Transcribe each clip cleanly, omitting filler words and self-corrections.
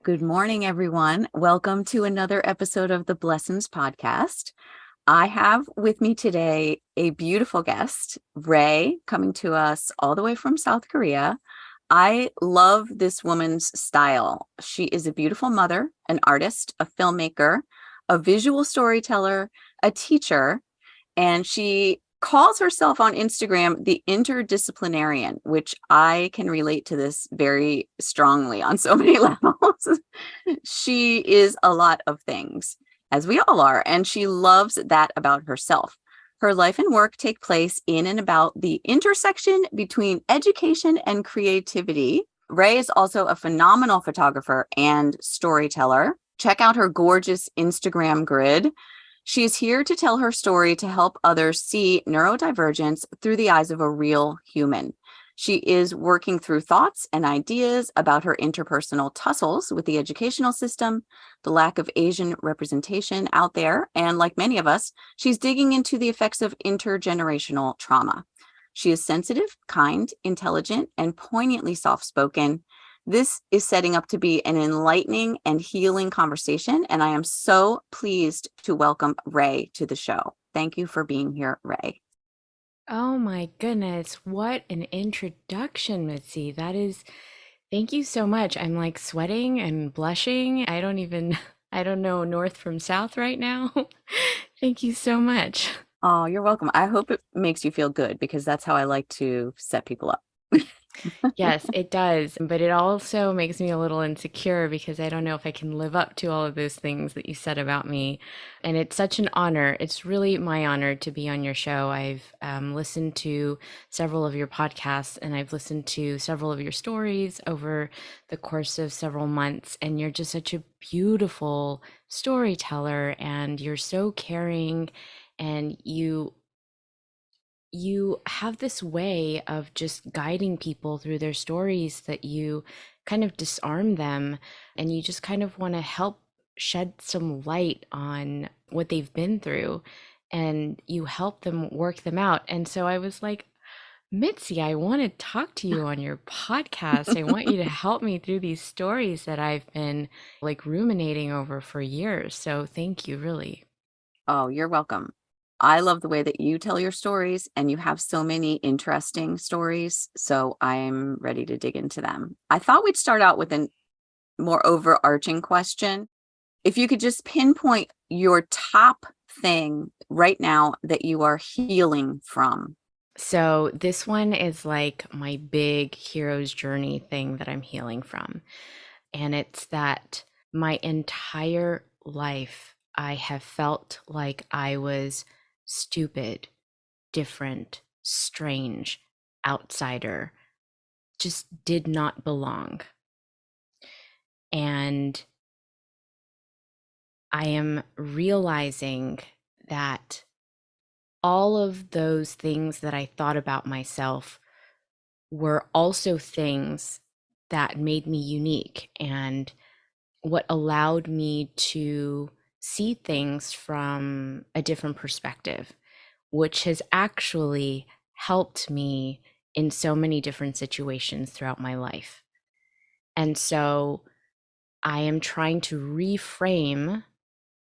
Good morning, everyone. Welcome to another episode of the Blessings Podcast. I have with me today a beautiful guest, Ray, coming to us all the way from South Korea. I love this woman's style. She is a beautiful mother, an artist, a filmmaker, a visual storyteller, a teacher, and she calls herself on Instagram the interdisciplinarian, which I can relate to this very strongly on so many levels. She is a lot of things, as we all are, and she loves that about herself. Her life and work take place in and about the intersection between education and creativity. Ray is also a phenomenal photographer and storyteller. Check out her gorgeous Instagram grid. She is here to tell her story to help others see neurodivergence through the eyes of a real human. She is working through thoughts and ideas about her interpersonal tussles with the educational system, the lack of Asian representation out there, and like many of us, she's digging into the effects of intergenerational trauma. She is sensitive, kind, intelligent, and poignantly soft-spoken. This is setting up to be an enlightening and healing conversation, and I am so pleased to welcome Ray to the show. Thank you for being here, Ray. Oh my goodness, what an introduction, Mitzi. Thank you so much. I'm like sweating and blushing. I don't know north from south right now. Thank you so much. Oh, you're welcome. I hope it makes you feel good because that's how I like to set people up. Yes, it does. But it also makes me a little insecure because I don't know if I can live up to all of those things that you said about me. And it's such an honor. It's really my honor to be on your show. I've listened to several of your podcasts and I've listened to several of your stories over the course of several months. And you're just such a beautiful storyteller and you're so caring and you have this way of just guiding people through their stories that you kind of disarm them and you just kind of want to help shed some light on what they've been through and you help them work them out. And so I was like, Mitzi, I want to talk to you on your podcast. I want you to help me through these stories that I've been like ruminating over for years. So thank you, really. Oh, you're welcome. I love the way that you tell your stories, and you have so many interesting stories. So I'm ready to dig into them. I thought we'd start out with a more overarching question. If you could just pinpoint your top thing right now that you are healing from. So this one is like my big hero's journey thing that I'm healing from. And it's that my entire life I have felt like I was stupid, different, strange, outsider, just did not belong. And I am realizing that all of those things that I thought about myself were also things that made me unique and what allowed me to see things from a different perspective, which has actually helped me in so many different situations throughout my life. And so I am trying to reframe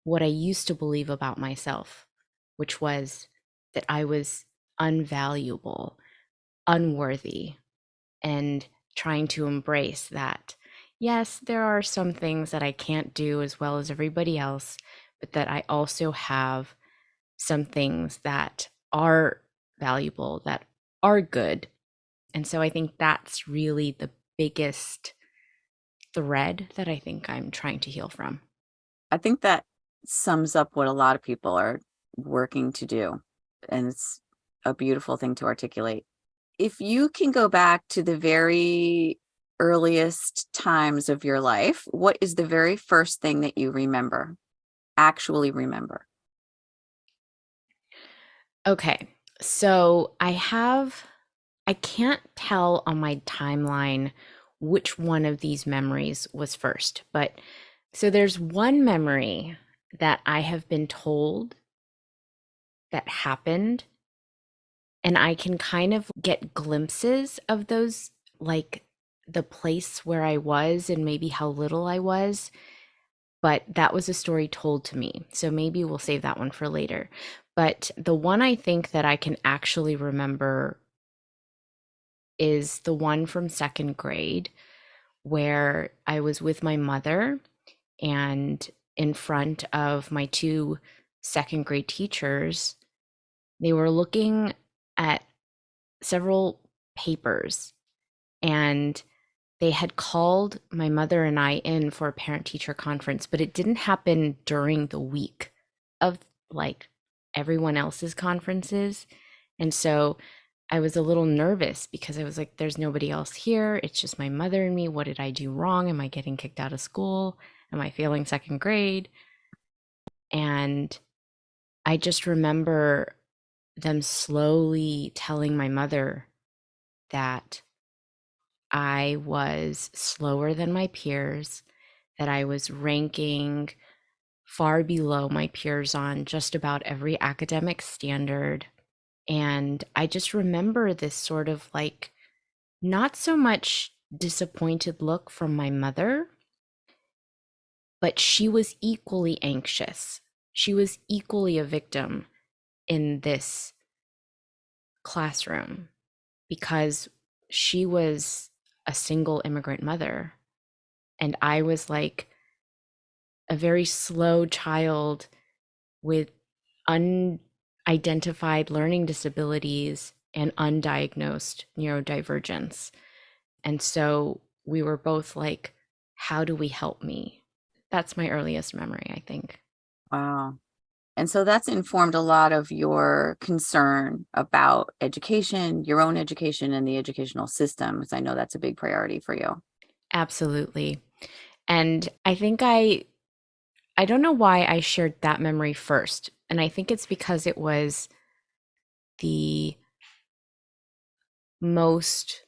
what I used to believe about myself, which was that I was unvaluable, unworthy, and trying to embrace that. Yes, there are some things that I can't do as well as everybody else, but that I also have some things that are valuable, that are good. And so I think that's really the biggest thread that I think I'm trying to heal from. I think that sums up what a lot of people are working to do. And it's a beautiful thing to articulate. If you can go back to the very earliest times of your life, what is the very first thing that you remember, actually remember? Okay, so I can't tell on my timeline which one of these memories was first, but so there's one memory that I have been told that happened, and I can kind of get glimpses of those, like the place where I was and maybe how little I was, but that was a story told to me. So maybe we'll save that one for later. But the one I think that I can actually remember is the one from second grade where I was with my mother and in front of my two second grade teachers. They were looking at several papers and they had called my mother and I in for a parent teacher conference, but it didn't happen during the week of like everyone else's conferences. And so I was a little nervous because I was like, there's nobody else here. It's just my mother and me. What did I do wrong? Am I getting kicked out of school? Am I failing second grade? And I just remember them slowly telling my mother that I was slower than my peers, that I was ranking far below my peers on just about every academic standard. And I just remember this sort of like not so much disappointed look from my mother, but she was equally anxious. She was equally a victim in this classroom because she was a single immigrant mother. And I was like a very slow child with unidentified learning disabilities and undiagnosed neurodivergence. And so we were both like, how do we help me? That's my earliest memory, I think. Wow. And so that's informed a lot of your concern about education, your own education, and the educational system, because I know that's a big priority for you. Absolutely. And I think I don't know why I shared that memory first. And I think it's because it was the most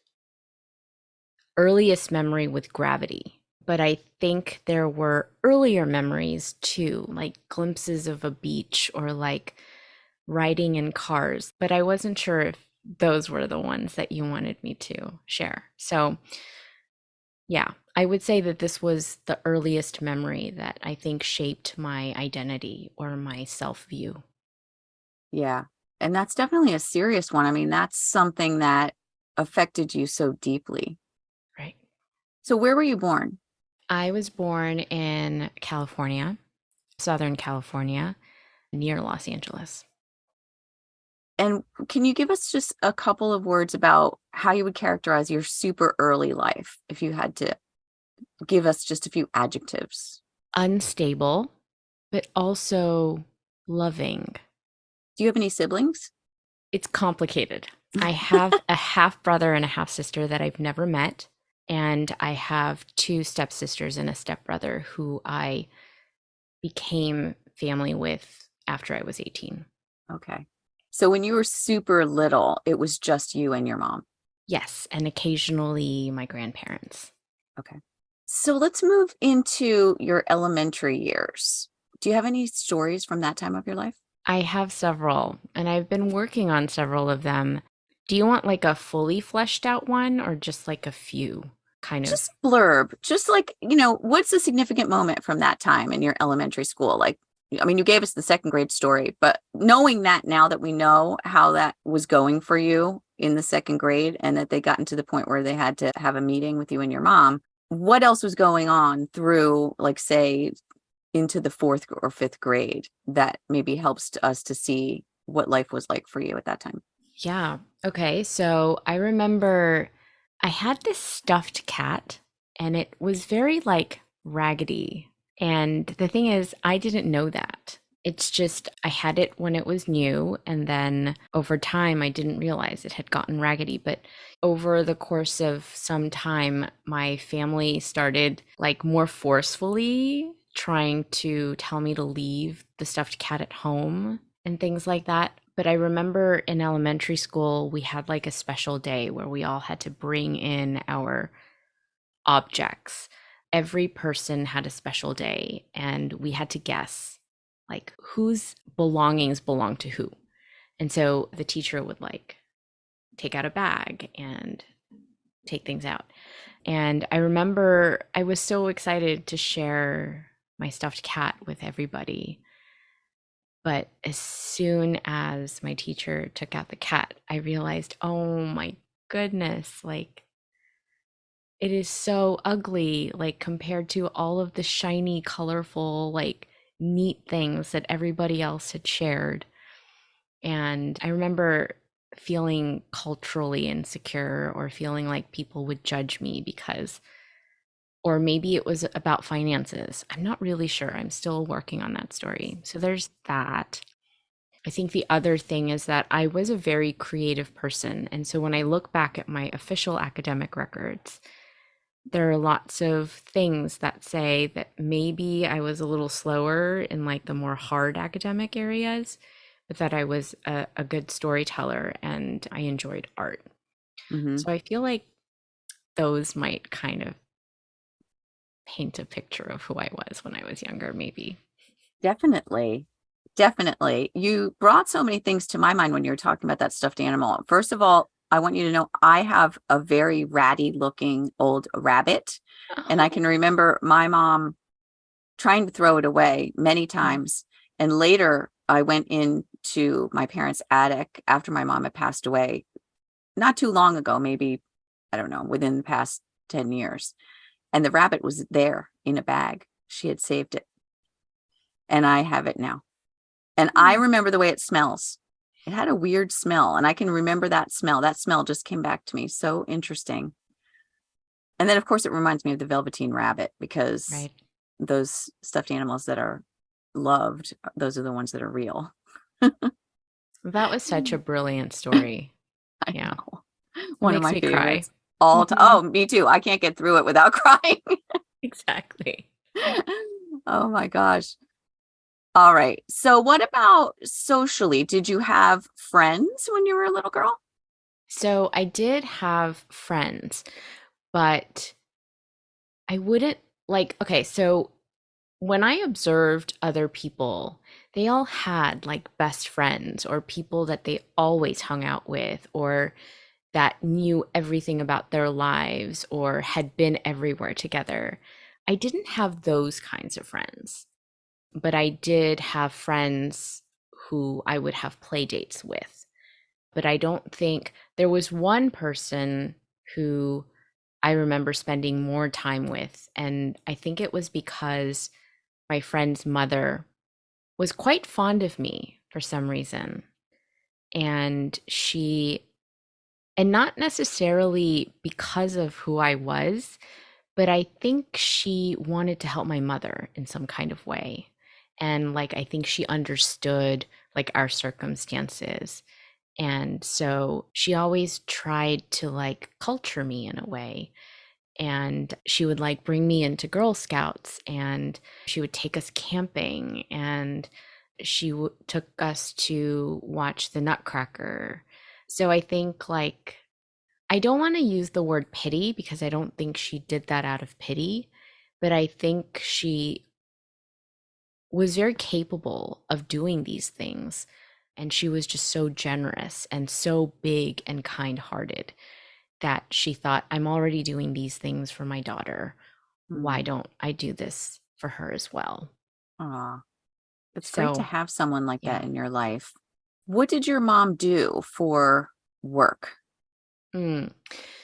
earliest memory with gravity. But I think there were earlier memories too, like glimpses of a beach or like riding in cars. But I wasn't sure if those were the ones that you wanted me to share. So, yeah, I would say that this was the earliest memory that I think shaped my identity or my self view. Yeah. And that's definitely a serious one. I mean, that's something that affected you so deeply. Right. So, where were you born? I was born in California, Southern California, near Los Angeles. And can you give us just a couple of words about how you would characterize your super early life if you had to give us just a few adjectives? Unstable, but also loving. Do you have any siblings? It's complicated. I have a half brother and a half sister that I've never met. And I have two stepsisters and a stepbrother who I became family with after I was 18. Okay. So when you were super little, it was just you and your mom. Yes, and occasionally my grandparents. Okay. So let's move into your elementary years. Do you have any stories from that time of your life? I have several, and I've been working on several of them. Do you want like a fully fleshed out one or just like a few kind of? Just blurb, just like, what's a significant moment from that time in your elementary school? Like, I mean, you gave us the second grade story, but knowing that now that we know how that was going for you in the second grade and that they gotten to the point where they had to have a meeting with you and your mom, what else was going on through, like, say, into the fourth or fifth grade that maybe helps us to see what life was like for you at that time? Yeah. Okay. So I remember I had this stuffed cat and it was very like raggedy. And the thing is, I didn't know that. It's just I had it when it was new. And then over time, I didn't realize it had gotten raggedy. But over the course of some time, my family started like more forcefully trying to tell me to leave the stuffed cat at home and things like that. But I remember in elementary school, we had like a special day where we all had to bring in our objects. Every person had a special day, and we had to guess like whose belongings belong to who. And so the teacher would like take out a bag and take things out. And I remember I was so excited to share my stuffed cat with everybody. But as soon as my teacher took out the cat, I realized, oh my goodness, like it is so ugly, like compared to all of the shiny, colorful, like neat things that everybody else had shared. And I remember feeling culturally insecure or feeling like people would judge me because, or maybe it was about finances. I'm not really sure. I'm still working on that story. So there's that. I think the other thing is that I was a very creative person. And so when I look back at my official academic records, there are lots of things that say that maybe I was a little slower in like the more hard academic areas, but that I was a good storyteller and I enjoyed art. Hmm. So I feel like those might kind of paint a picture of who I was when I was younger, maybe. Definitely. Definitely. You brought so many things to my mind when you were talking about that stuffed animal. First of all, I want you to know I have a very ratty looking old rabbit. And I Oh. can remember my mom trying to throw it away many times. And later I went into my parents' attic after my mom had passed away, not too long ago, maybe, I don't know, within the past 10 years. And the rabbit was there in a bag. She had saved it. And I have it now. And I Hmm. remember the way it smells. It had a weird smell, and I can remember that smell. That smell just came back to me. So interesting. And then, of course, it reminds me of the Velveteen Rabbit because Right. those stuffed animals that are loved, those are the ones that are real. That was such a brilliant story. I Yeah. know. It One of makes my me cry. favorites. All time. Oh, me too. I can't get through it without crying. Exactly. Oh my gosh. All right. So, what about socially? Did you have friends when you were a little girl? So I did have friends, but I wouldn't like, okay, so when I observed other people, they all had like best friends or people that they always hung out with or that knew everything about their lives or had been everywhere together. I didn't have those kinds of friends, but I did have friends who I would have play dates with. But I don't think there was one person who I remember spending more time with. And I think it was because my friend's mother was quite fond of me for some reason. And and not necessarily because of who I was, but I think she wanted to help my mother in some kind of way. And like, I think she understood like our circumstances. And so she always tried to like culture me in a way. And she would like bring me into Girl Scouts and she would take us camping and took us to watch the Nutcracker. So I think like I don't want to use the word pity because I don't think she did that out of pity, but I think she was very capable of doing these things. And she was just so generous and so big and kind hearted that she thought, I'm already doing these things for my daughter. Why Hmm. don't I do this for her as well? Aw. It's great to So, have someone like yeah. that in your life. What did your mom do for work? Mm.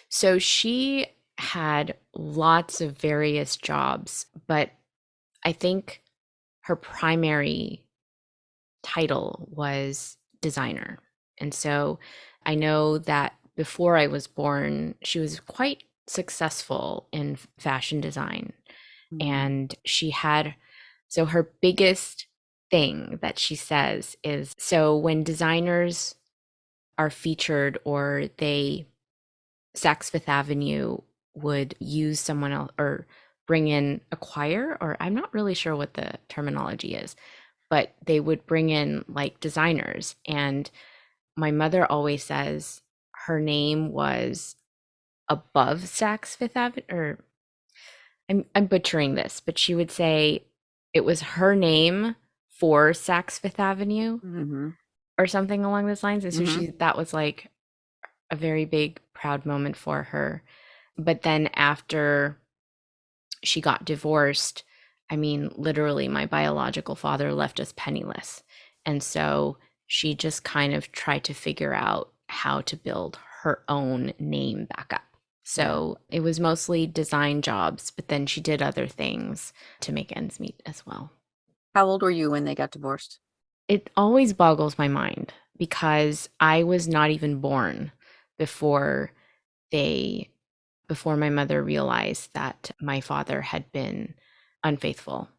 So she had lots of various jobs, but I think her primary title was designer. And so I know that before I was born, she was quite successful in fashion design. Hmm. And she had, so her biggest thing that she says is so when designers are featured or Saks Fifth Avenue would use someone else or bring in a choir, or I'm not really sure what the terminology is, but they would bring in like designers. And my mother always says her name was above Saks Fifth Avenue, or I'm butchering this, but she would say it was her name for Saks Fifth Avenue Hmm. or something along those lines. And so Hmm. that was like a very big proud moment for her. But then after she got divorced, I mean, literally, my biological father left us penniless. And so she just kind of tried to figure out how to build her own name back up. Yeah. So it was mostly design jobs, but then she did other things to make ends meet as well. How old were you when they got divorced? It always boggles my mind because I was not even born before they before my mother realized that my father had been unfaithful.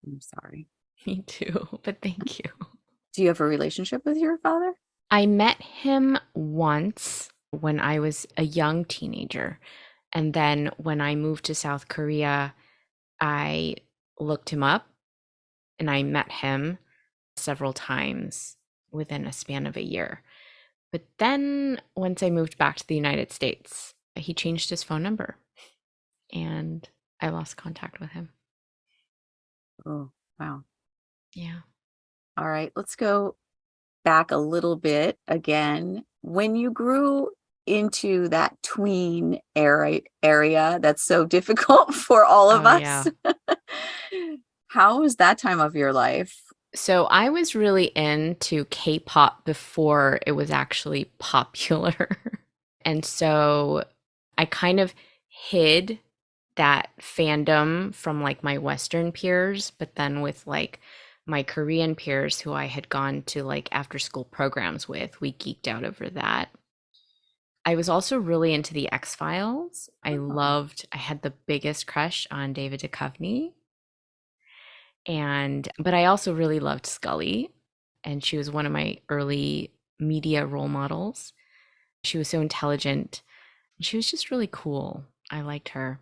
I'm sorry. Me too, but thank you. Do you have a relationship with your father? I met him once when I was a young teenager. And then when I moved to South Korea, I looked him up and I met him several times within a span of a year. But then once I moved back to the United States, he changed his phone number and I lost contact with him. Oh, wow. Yeah. All right. Let's go back a little bit again. When you grew into that tween area that's so difficult for all of Oh, us, yeah. how was that time of your life? So I was really into K-pop before it was actually popular. And so I kind of hid that fandom from like my Western peers, but then with like my Korean peers who I had gone to like after school programs with, we geeked out over that. I was also really into the X-Files. Oh, I had the biggest crush on David Duchovny. And but I also really loved Scully, and she was one of my early media role models. She was so intelligent. She was just really cool. I liked her.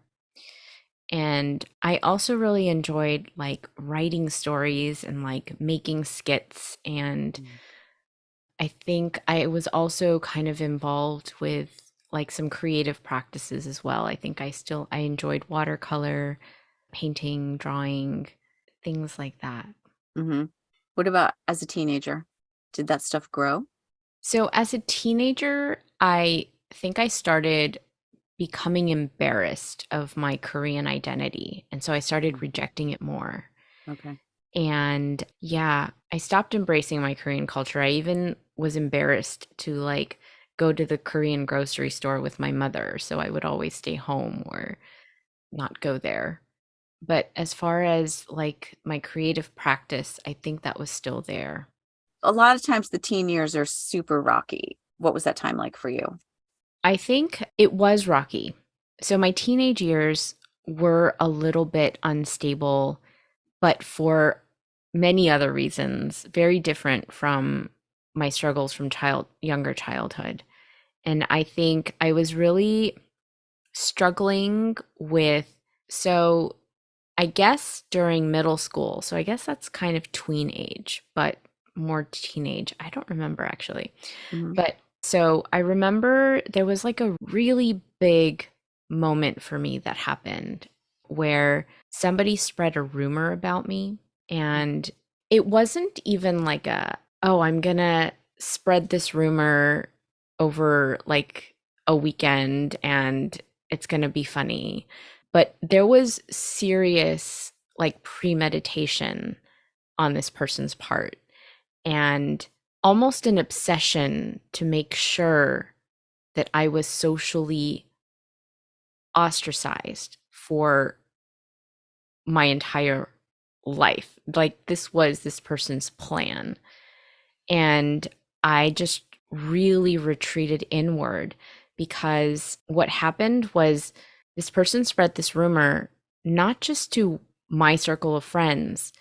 And I also really enjoyed like writing stories and like making skits. And mm, I think I was also kind of involved with like some creative practices as well. I enjoyed watercolor, painting, drawing, things like that. mm-hmm. What about as a teenager? Did that stuff grow? So as a teenager, I think I started becoming embarrassed of my Korean identity. And so I started Mm, rejecting it more. okay. And yeah, I stopped embracing my Korean culture. I even was embarrassed to like go to the Korean grocery store with my mother. So I would always stay home or not go there. But as far as like my creative practice, I think that was still there. A lot of times the teen years are super rocky. What was that time like for you? I think it was rocky. So my teenage years were a little bit unstable, but for many other reasons, very different from my struggles from younger childhood. And I think I was really struggling with, so I guess during middle school, so I guess that's kind of tween age, but more teenage. I don't remember actually. Mhm. But so I remember there was like a really big moment for me that happened where somebody spread a rumor about me. And it wasn't even like oh, I'm gonna spread this rumor over like a weekend and it's gonna be funny. But there was serious like premeditation on this person's part and almost an obsession to make sure that I was socially ostracized for my entire life. Like this was this person's plan. And I just really retreated inward because what happened was this person spread this rumor not just to my circle of friends,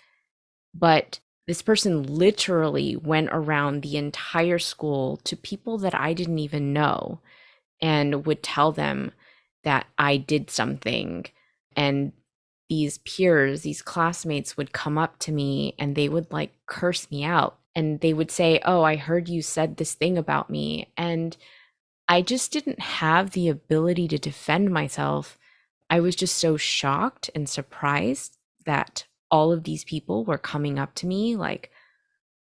but this person literally went around the entire school to people that I didn't even know and would tell them that I did something. And these peers, these classmates would come up to me and they would like curse me out. And they would say, "Oh, I heard you said this thing about me." And I just didn't have the ability to defend myself. I was just so shocked and surprised that all of these people were coming up to me like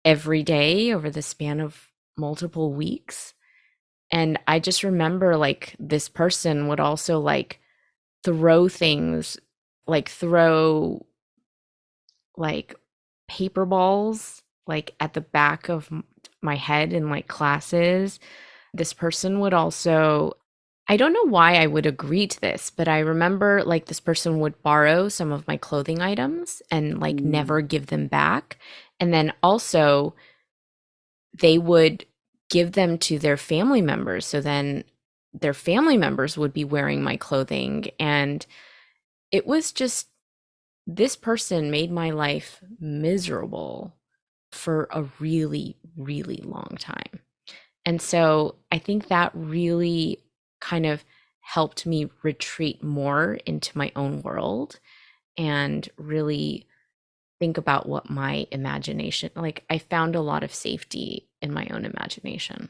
every day over the span of multiple weeks. And I just remember like this person would also like throw things, like throw like paper balls like at the back of my head in like classes. This person would also, I don't know why I would agree to this, but I remember like this person would borrow some of my clothing items and like Mm, never give them back. And then also they would give them to their family members. So then their family members would be wearing my clothing. And it was just, this person made my life miserable for a really, really long time. And so I think that really kind of helped me retreat more into my own world and really think about what my imagination, like I found a lot of safety in my own imagination.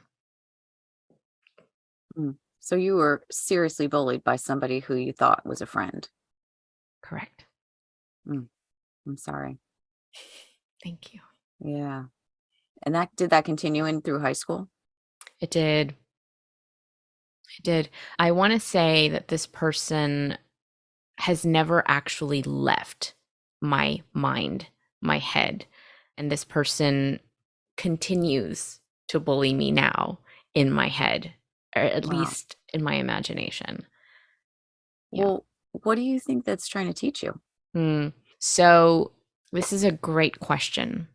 mm. So you were seriously bullied by somebody who you thought was a friend. Correct. Mm, I'm sorry. Thank you. Yeah. And that did that continue in through high school? It did. It did. I want to say that this person has never actually left my mind, my head. And this person continues to bully me now in my head, or at Wow. least in my imagination. Yeah. Well, what do you think that's trying to teach you? Mm. So, this is a great question.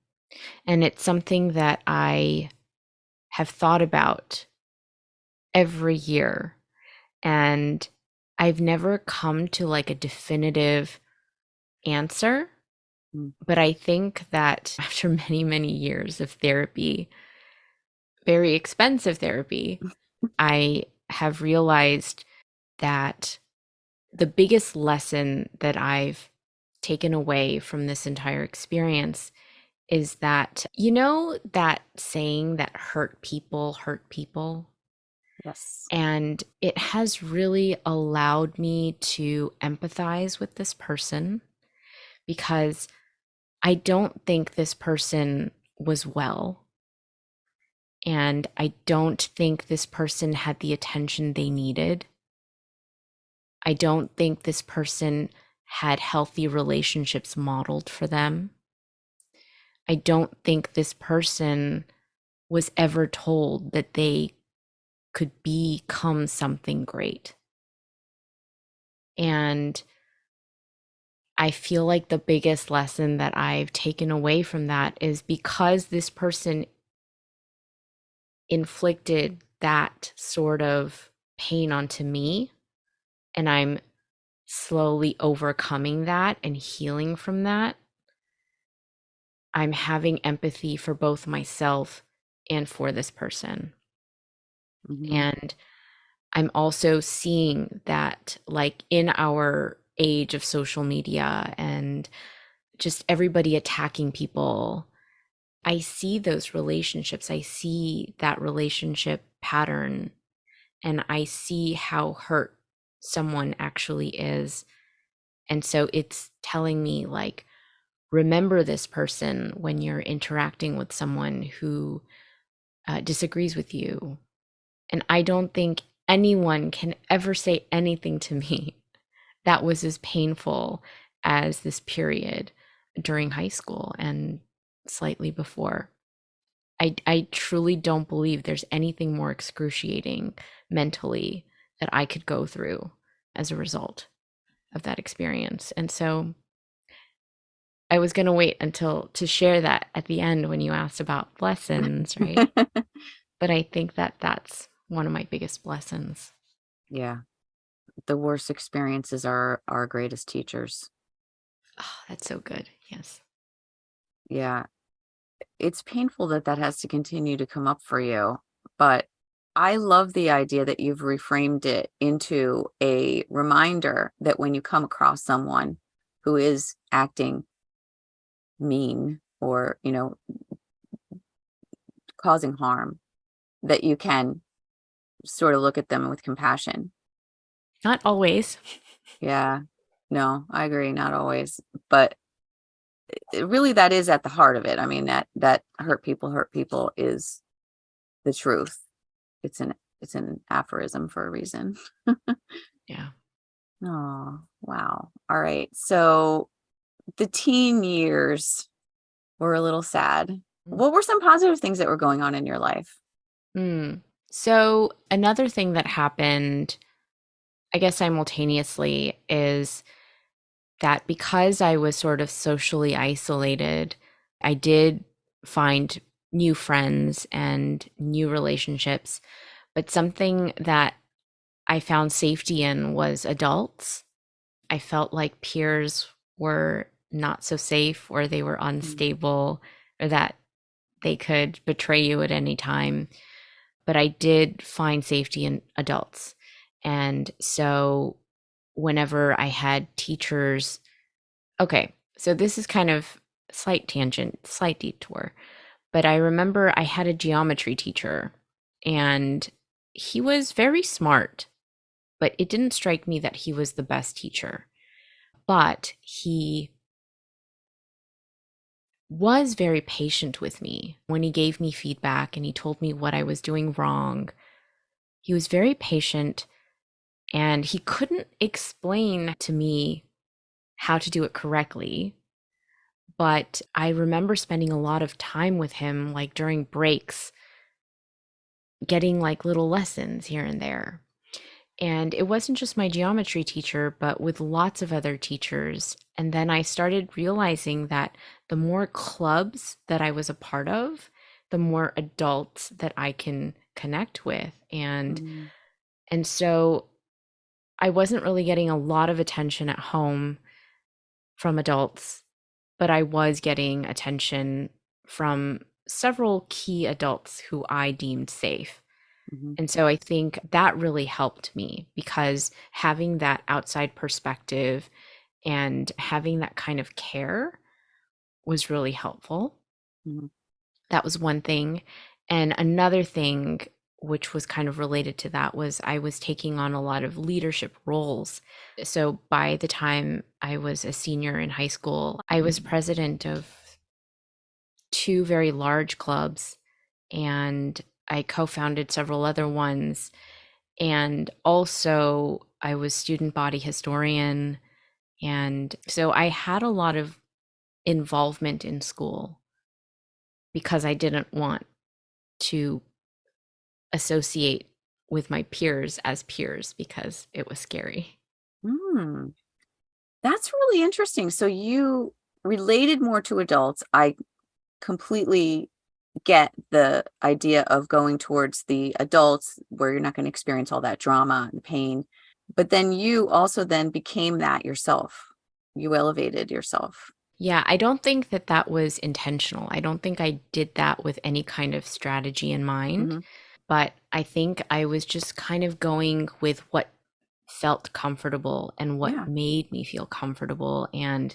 And it's something that I have thought about every year. And I've never come to like a definitive answer. Mm, But I think that after many, many years of therapy, very expensive therapy, I have realized that the biggest lesson that I've taken away from this entire experience is that, you know, that saying that hurt people hurt people? yes. And it has really allowed me to empathize with this person because I don't think this person was well. And I don't think this person had the attention they needed. I don't think this person had healthy relationships modeled for them. I don't think this person was ever told that they could become something great. And I feel like the biggest lesson that I've taken away from that is because this person inflicted that sort of pain onto me, and I'm slowly overcoming that and healing from that, I'm having empathy for both myself and for this person. Hmm. And I'm also seeing that, like, in our age of social media and just everybody attacking people, I see those relationships. I see that relationship pattern and I see how hurt someone actually is. And so it's telling me, like, remember this person when you're interacting with someone who disagrees with you. And I don't think anyone can ever say anything to me that was as painful as this period during high school and slightly before. I truly don't believe there's anything more excruciating mentally that I could go through as a result of that experience. And so I was going to wait until to share that at the end when you asked about lessons, right? But I think that that's one of my biggest lessons. Yeah. The worst experiences are our greatest teachers. Oh, that's so good. Yes. Yeah. It's painful that that has to continue to come up for you, but I love the idea that you've reframed it into a reminder that when you come across someone who is acting mean or, causing harm, that you can sort of look at them with compassion. Not always. Yeah. No, I agree. Not always, but really that is at the heart of it. I mean, that hurt people is the truth. It's an It's an aphorism for a reason. Yeah. Oh, wow. All right. So the teen years were a little sad. What were some positive things that were going on in your life? Mm. So another thing that happened, I guess simultaneously, is that because I was sort of socially isolated, I did find new friends and new relationships. But something that I found safety in was adults. I felt like peers were not so safe, or they were Mm, unstable, or that they could betray you at any time. But I did find safety in adults. And so whenever I had teachers, okay, so this is kind of slight tangent, slight detour, but I remember I had a geometry teacher and he was very smart, but it didn't strike me that he was the best teacher. But he was very patient with me when he gave me feedback and he told me what I was doing wrong. He was very patient and he couldn't explain to me how to do it correctly. But I remember spending a lot of time with him, like during breaks, getting like little lessons here and there. And it wasn't just my geometry teacher, but with lots of other teachers. And then I started realizing that the more clubs that I was a part of, the more adults that I can connect with. mm, And so I wasn't really getting a lot of attention at home from adults, but I was getting attention from several key adults who I deemed safe. mhm, And so I think that really helped me because having that outside perspective and having that kind of care was really helpful. mhm, That was one thing. And another thing, which was kind of related to that, was I was taking on a lot of leadership roles. So by the time I was a senior in high school, I was president of two very large clubs and I co founded several other ones. And also, I was student body historian. And so I had a lot of involvement in school because I didn't want to associate with my peers as peers because it was scary. mm. That's really interesting. So you related more to adults. I completely get the idea of going towards the adults where you're not going to experience all that drama and pain. But then you also then became that yourself. You elevated yourself. Yeah, I don't think that that was intentional. I don't think I did that with any kind of strategy in mind, Hmm. but I think I was just kind of going with what felt comfortable and what Yeah. made me feel comfortable. And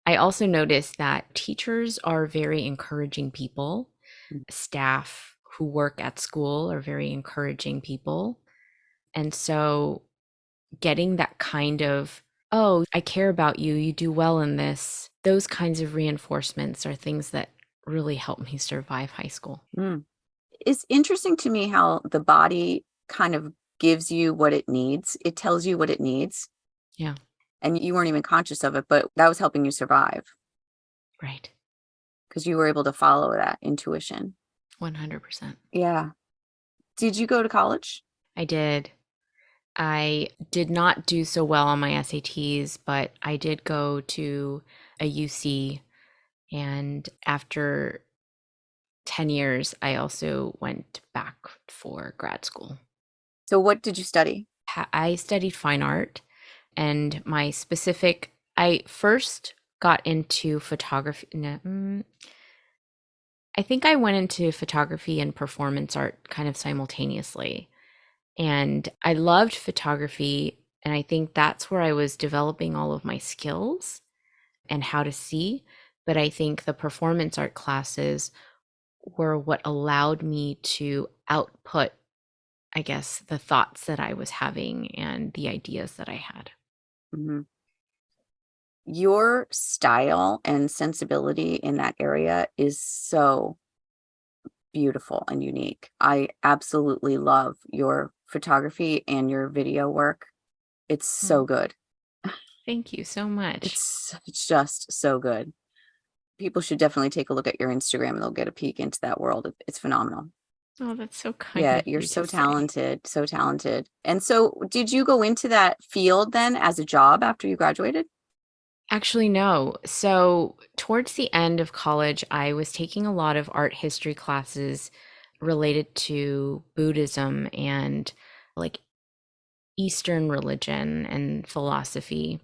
I also noticed that teachers are very encouraging people. Mm, Staff who work at school are very encouraging people. And so getting that kind of, oh, I care about you, you do well in this, those kinds of reinforcements are things that really helped me survive high school. mm. It's interesting to me how the body kind of gives you what it needs. It tells you what it needs, Yeah, and you weren't even conscious of it, but that was helping you survive right. because you were able to follow that intuition. 100%. Yeah. Did you go to college? I did. I did not do so well on my SATs, but I did go to a UC. And after 10 years, I also went back for grad school. So what did you study? I studied fine art, and my specific, I first got into photography. No, I think I went into photography and performance art kind of simultaneously. And I loved photography. And I think that's where I was developing all of my skills and how to see. But I think the performance art classes were what allowed me to output, I guess, the thoughts that I was having and the ideas that I had. Mhm. Your style and sensibility in that area is so beautiful and unique. I absolutely love your photography and your video work. It's so Oh, good. thank you so much. It's just so good. People should definitely take a look at your Instagram and they'll get a peek into that world. It's phenomenal. Oh, that's so kind Yeah, of you're you to so say. talented, so talented. And so, did you go into that field then as a job after you graduated? Actually, no. So, towards the end of college, I was taking a lot of art history classes related to Buddhism and like Eastern religion and philosophy.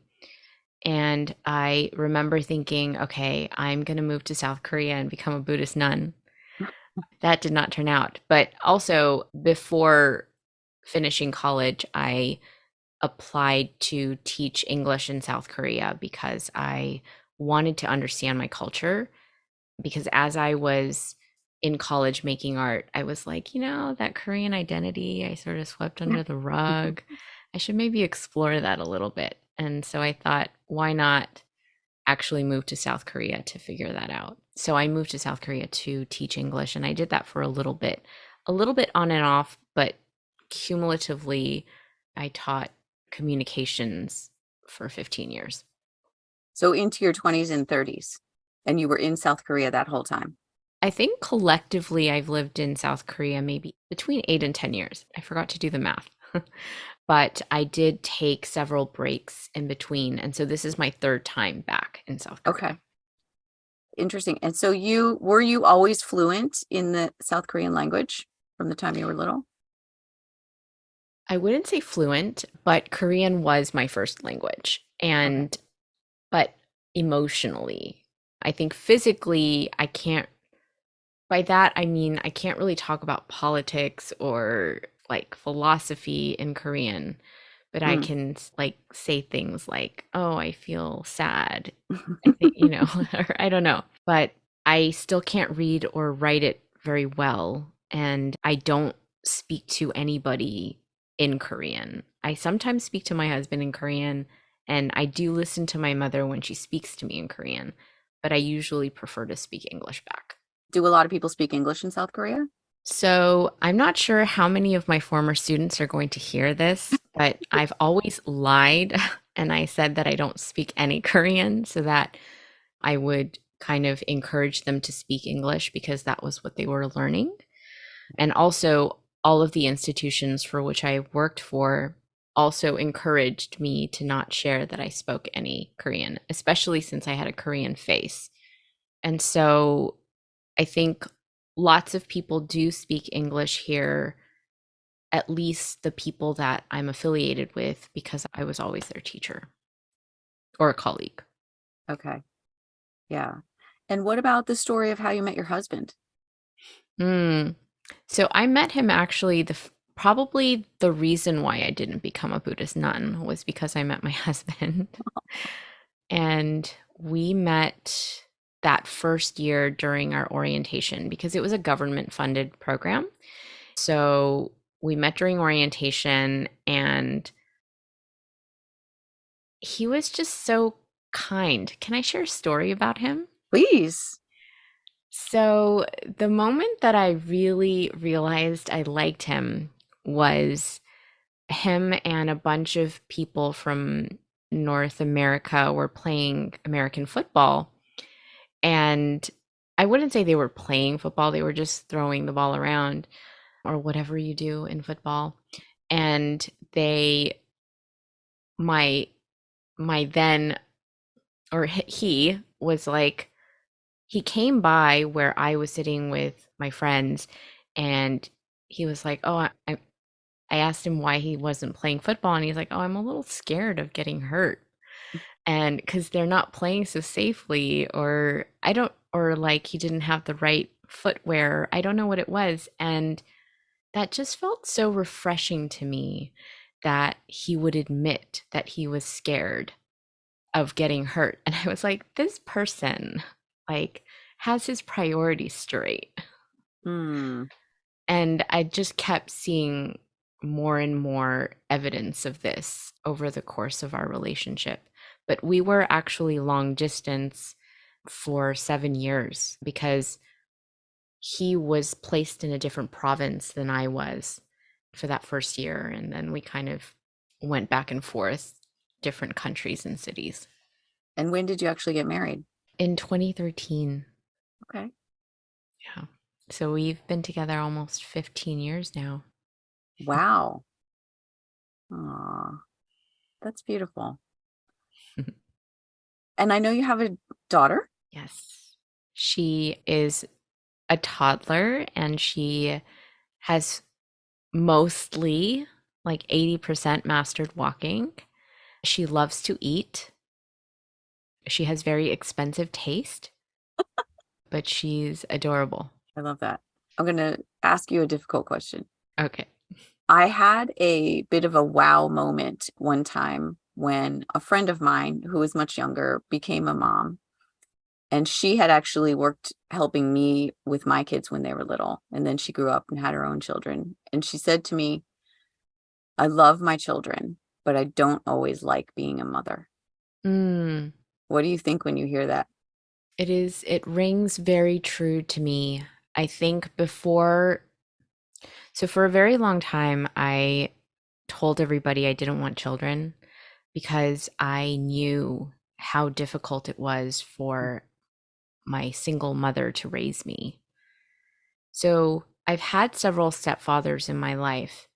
And I remember thinking, okay, I'm going to move to South Korea and become a Buddhist nun. That did not turn out. But also, before finishing college, I applied to teach English in South Korea because I wanted to understand my culture. Because as I was in college making art, I was like, that Korean identity I sort of swept under the rug. I should maybe explore that a little bit. And so I thought, why not actually move to South Korea to figure that out? So I moved to South Korea to teach English, and I did that for a little bit on and off, but cumulatively, I taught communications for 15 years. So, into your 20s and 30s, and you were in South Korea that whole time. I think collectively I've lived in South Korea maybe between 8 and 10 years. I forgot to do the math. But I did take several breaks in between. And so this is my third time back in South Okay, Korea. interesting. And so, you always fluent in the South Korean language from the time you were little? I wouldn't say fluent, but Korean was my first language. Okay. But emotionally, I think physically, I can't, by that, I mean, I can't really talk about politics or like philosophy in Korean, but I Mm. can like say things like, oh, I feel sad. I think, or I don't know, but I still can't read or write it very well. And I don't speak to anybody in Korean. I sometimes speak to my husband in Korean, and I do listen to my mother when she speaks to me in Korean, but I usually prefer to speak English back. Do a lot of people speak English in South Korea? So I'm not sure how many of my former students are going to hear this, but I've always lied and I said that I don't speak any Korean so that I would kind of encourage them to speak English because that was what they were learning. And also, all of the institutions for which I worked for also encouraged me to not share that I spoke any Korean, especially since I had a Korean face. And so I think lots of people do speak English here, at least the people that I'm affiliated with, because I was always their teacher or a colleague. Okay. Yeah. And what about the story of how you met your husband? Mm. So I met him actually probably the reason why I didn't become a Buddhist nun was because I met my husband. And we met that first year during our orientation because it was a government funded program. So we met during orientation and he was just so kind. Can I share a story about him? Please. So, the moment that I really realized I liked him was him and a bunch of people from North America were playing American football. And I wouldn't say they were playing football, they were just throwing the ball around or whatever you do in football. And they, my, my then, or he was like, he came by where I was sitting with my friends and he was like, "Oh, I asked him why he wasn't playing football and he's like, "Oh, I'm a little scared of getting hurt." And cuz they're not playing so safely or I don't or like he didn't have the right footwear. I don't know what it was and that just felt so refreshing to me that he would admit that he was scared of getting hurt. And I was like, this person like has his priorities straight. Hmm. And I just kept seeing more and more evidence of this over the course of our relationship. But we were actually long distance for 7 years because he was placed in a different province than I was for that first year. And then we kind of went back and forth, different countries and cities. And when did you actually get married? In 2013. Okay. Yeah. So we've been together almost 15 years now. Wow. Aw, that's beautiful. And I know you have a daughter. Yes. She is a toddler and she has mostly like 80% mastered walking. She loves to eat. She has very expensive taste, but she's adorable. I love that. I'm going to ask you a difficult question. Okay. I had a bit of a wow moment one time when a friend of mine who was much younger became a mom. And she had actually worked helping me with my kids when they were little. And then she grew up and had her own children. And she said to me, I love my children, but I don't always like being a mother. Mm, What do you think when you hear that? it rings very true to me. I think so for a very long time, I told everybody I didn't want children because I knew how difficult it was for my single mother to raise me. So I've had several stepfathers in my life,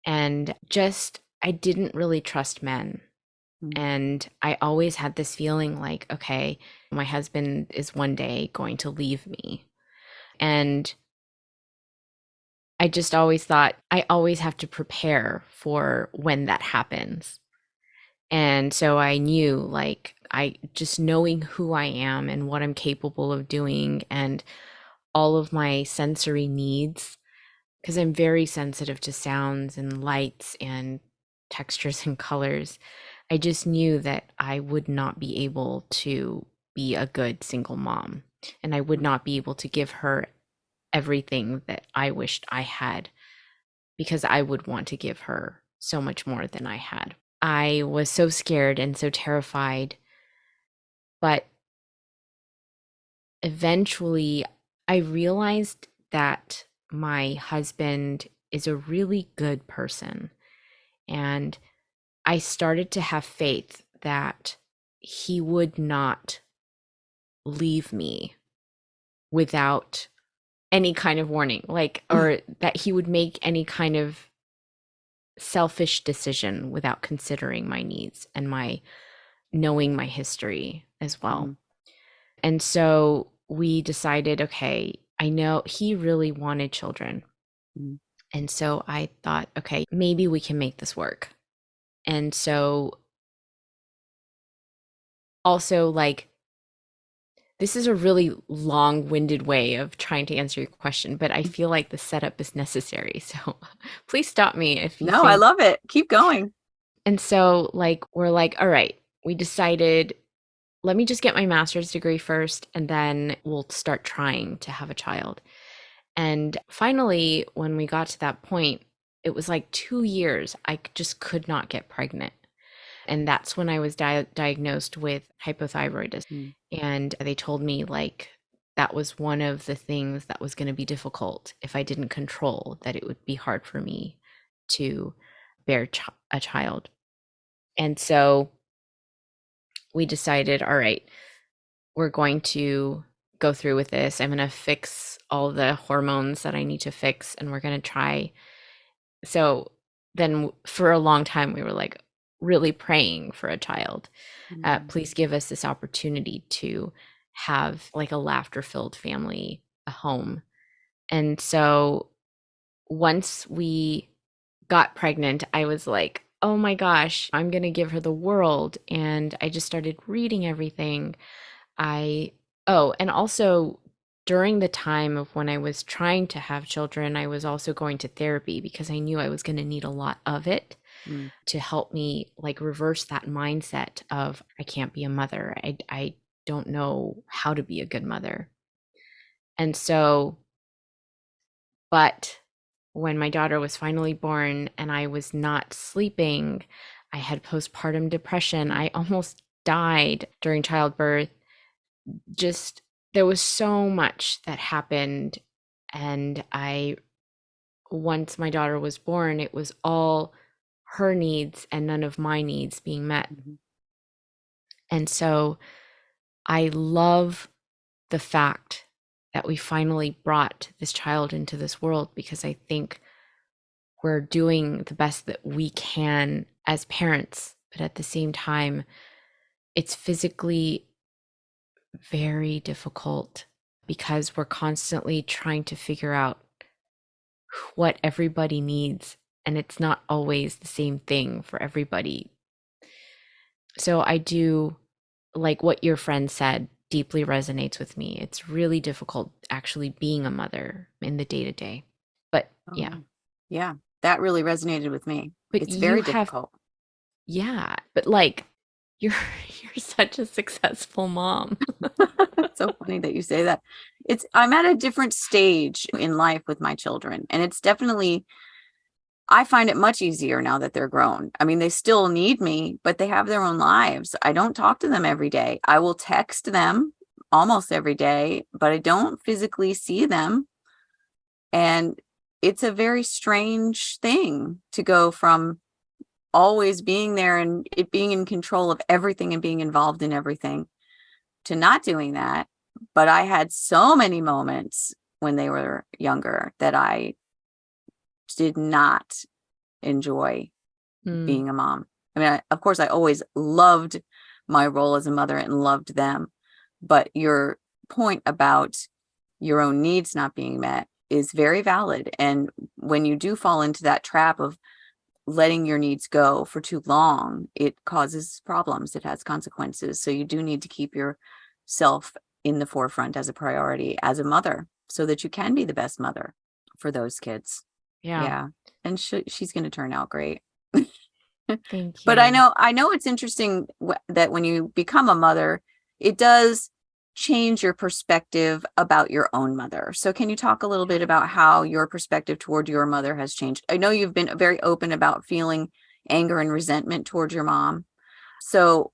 and just I didn't really trust men. Mm, And I always had this feeling like, okay, my husband is one day going to leave me. And I just always thought I always have to prepare for when that happens. And so I knew, like, I just knowing who I am and what I'm capable of doing and all of my sensory needs, because I'm very sensitive to sounds and lights and textures and colors. I just knew that I would not be able to be a good single mom, and I would not be able to give her everything that I wished I had because I would want to give her so much more than I had. I was so scared and so terrified, but eventually I realized that my husband is a really good person. And I started to have faith that he would not leave me without any kind of warning, like, or that he would make any kind of selfish decision without considering my needs and my knowing my history as well. mm, And so we decided, okay, I know he really wanted children. mm, And so I thought, okay, maybe we can make this work. And so also, like, this is a really long-winded way of trying to answer your question, but I feel like the setup is necessary. So please stop me if you No, I think. love it. Keep going. And so, like, we're like, all right, we decided, let me just get my master's degree first, and then we'll start trying to have a child. And finally, when we got to that point, it was like 2 years. I just could not get pregnant. And that's when I was diagnosed with hypothyroidism. Mm, And they told me, like, that was one of the things that was going to be difficult if I didn't control, that it would be hard for me to bear a child. And so we decided, all right, we're going to go through with this. I'm going to fix all the hormones that I need to fix, and we're going to try. So then for a long time, we were like really praying for a child. mm, Please give us this opportunity to have like a laughter filled family, a home. And so once we got pregnant, I was like, oh my gosh, I'm going to give her the world. And I just started reading everything. I, oh, and also during the time of when I was trying to have children, I was also going to therapy because I knew I was going to need a lot of it mm, to help me like reverse that mindset of I can't be a mother. I don't know how to be a good mother. And so, but when my daughter was finally born and I was not sleeping, I had postpartum depression. mm, I almost died during childbirth. Just there was so much that happened And once my daughter was born, it was all her needs and none of my needs being met. Mm-hmm. And so I love the fact that we finally brought this child into this world, because I think we're doing the best that we can as parents. But at the same time, it's physically very difficult because we're constantly trying to figure out what everybody needs, and it's not always the same thing for everybody. So I do, like what your friend said, deeply resonates with me. It's really difficult actually being a mother in the day to day. But yeah. Oh, yeah, that really resonated with me. But It's you very have, difficult. yeah, but like you're you're such a successful mom. It's so funny that you say that. I'm at a different stage in life with my children, and it's definitely, I find it much easier now that they're grown. I mean, they still need me, but they have their own lives. I don't talk to them every day. I will text them almost every day, but I don't physically see them. And it's a very strange thing to go from always being there and it being in control of everything and being involved in everything to not doing that. But I had so many moments when they were younger that I did not enjoy Mm, being a mom. I mean, of course, I always loved my role as a mother and loved them. But your point about your own needs not being met is very valid. And when you do fall into that trap of letting your needs go for too long, it causes problems. It has consequences. So you do need to keep yourself in the forefront as a priority as a mother so that you can be the best mother for those kids. yeah. Yeah. And she's going to turn out great. Thank But you. I know it's interesting that when you become a mother, it does change your perspective about your own mother. So can you talk a little bit about how your perspective toward your mother has changed? I know you've been very open about feeling anger and resentment towards your mom. So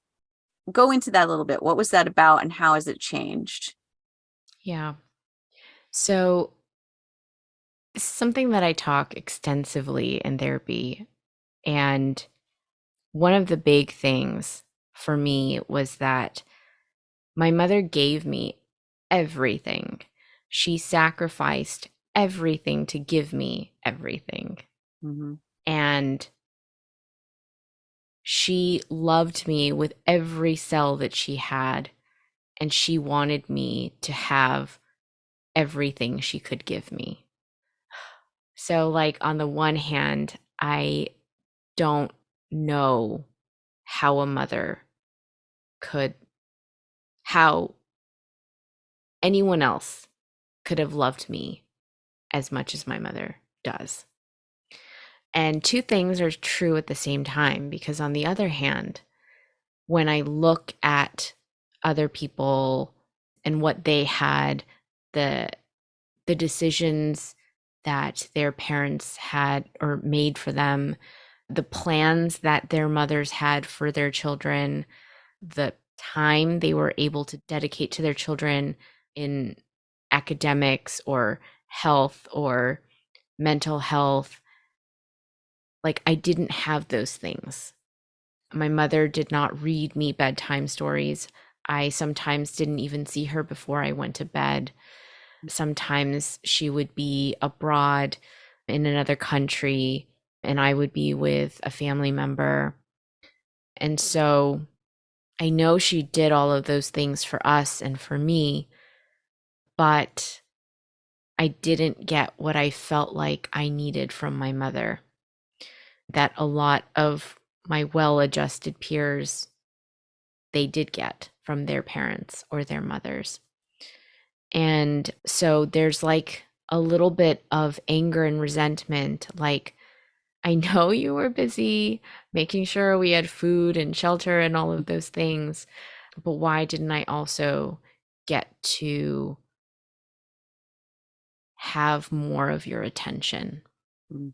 go into that a little bit. What was that about and how has it changed? Yeah. So this is something that I talk extensively in therapy. And one of the big things for me was that my mother gave me everything. She sacrificed everything to give me everything. Mm-hmm. And she loved me with every cell that she had. And she wanted me to have everything she could give me. So, like, on the one hand, I don't know how a mother could, how anyone else could have loved me as much as my mother does. And two things are true at the same time, because on the other hand, when I look at other people and what they had, the the decisions that their parents had or made for them, the plans that their mothers had for their children, the time they were able to dedicate to their children in academics or health or mental health. Like, I didn't have those things. My mother did not read me bedtime stories. I sometimes didn't even see her before I went to bed. Sometimes she would be abroad in another country and I would be with a family member. And so I know she did all of those things for us and for me, but I didn't get what I felt like I needed from my mother, that a lot of my well-adjusted peers, they did get from their parents or their mothers. And so there's like a little bit of anger and resentment, like, I know you were busy making sure we had food and shelter and all of those things, but why didn't I also get to have more of your attention? Mm-hmm.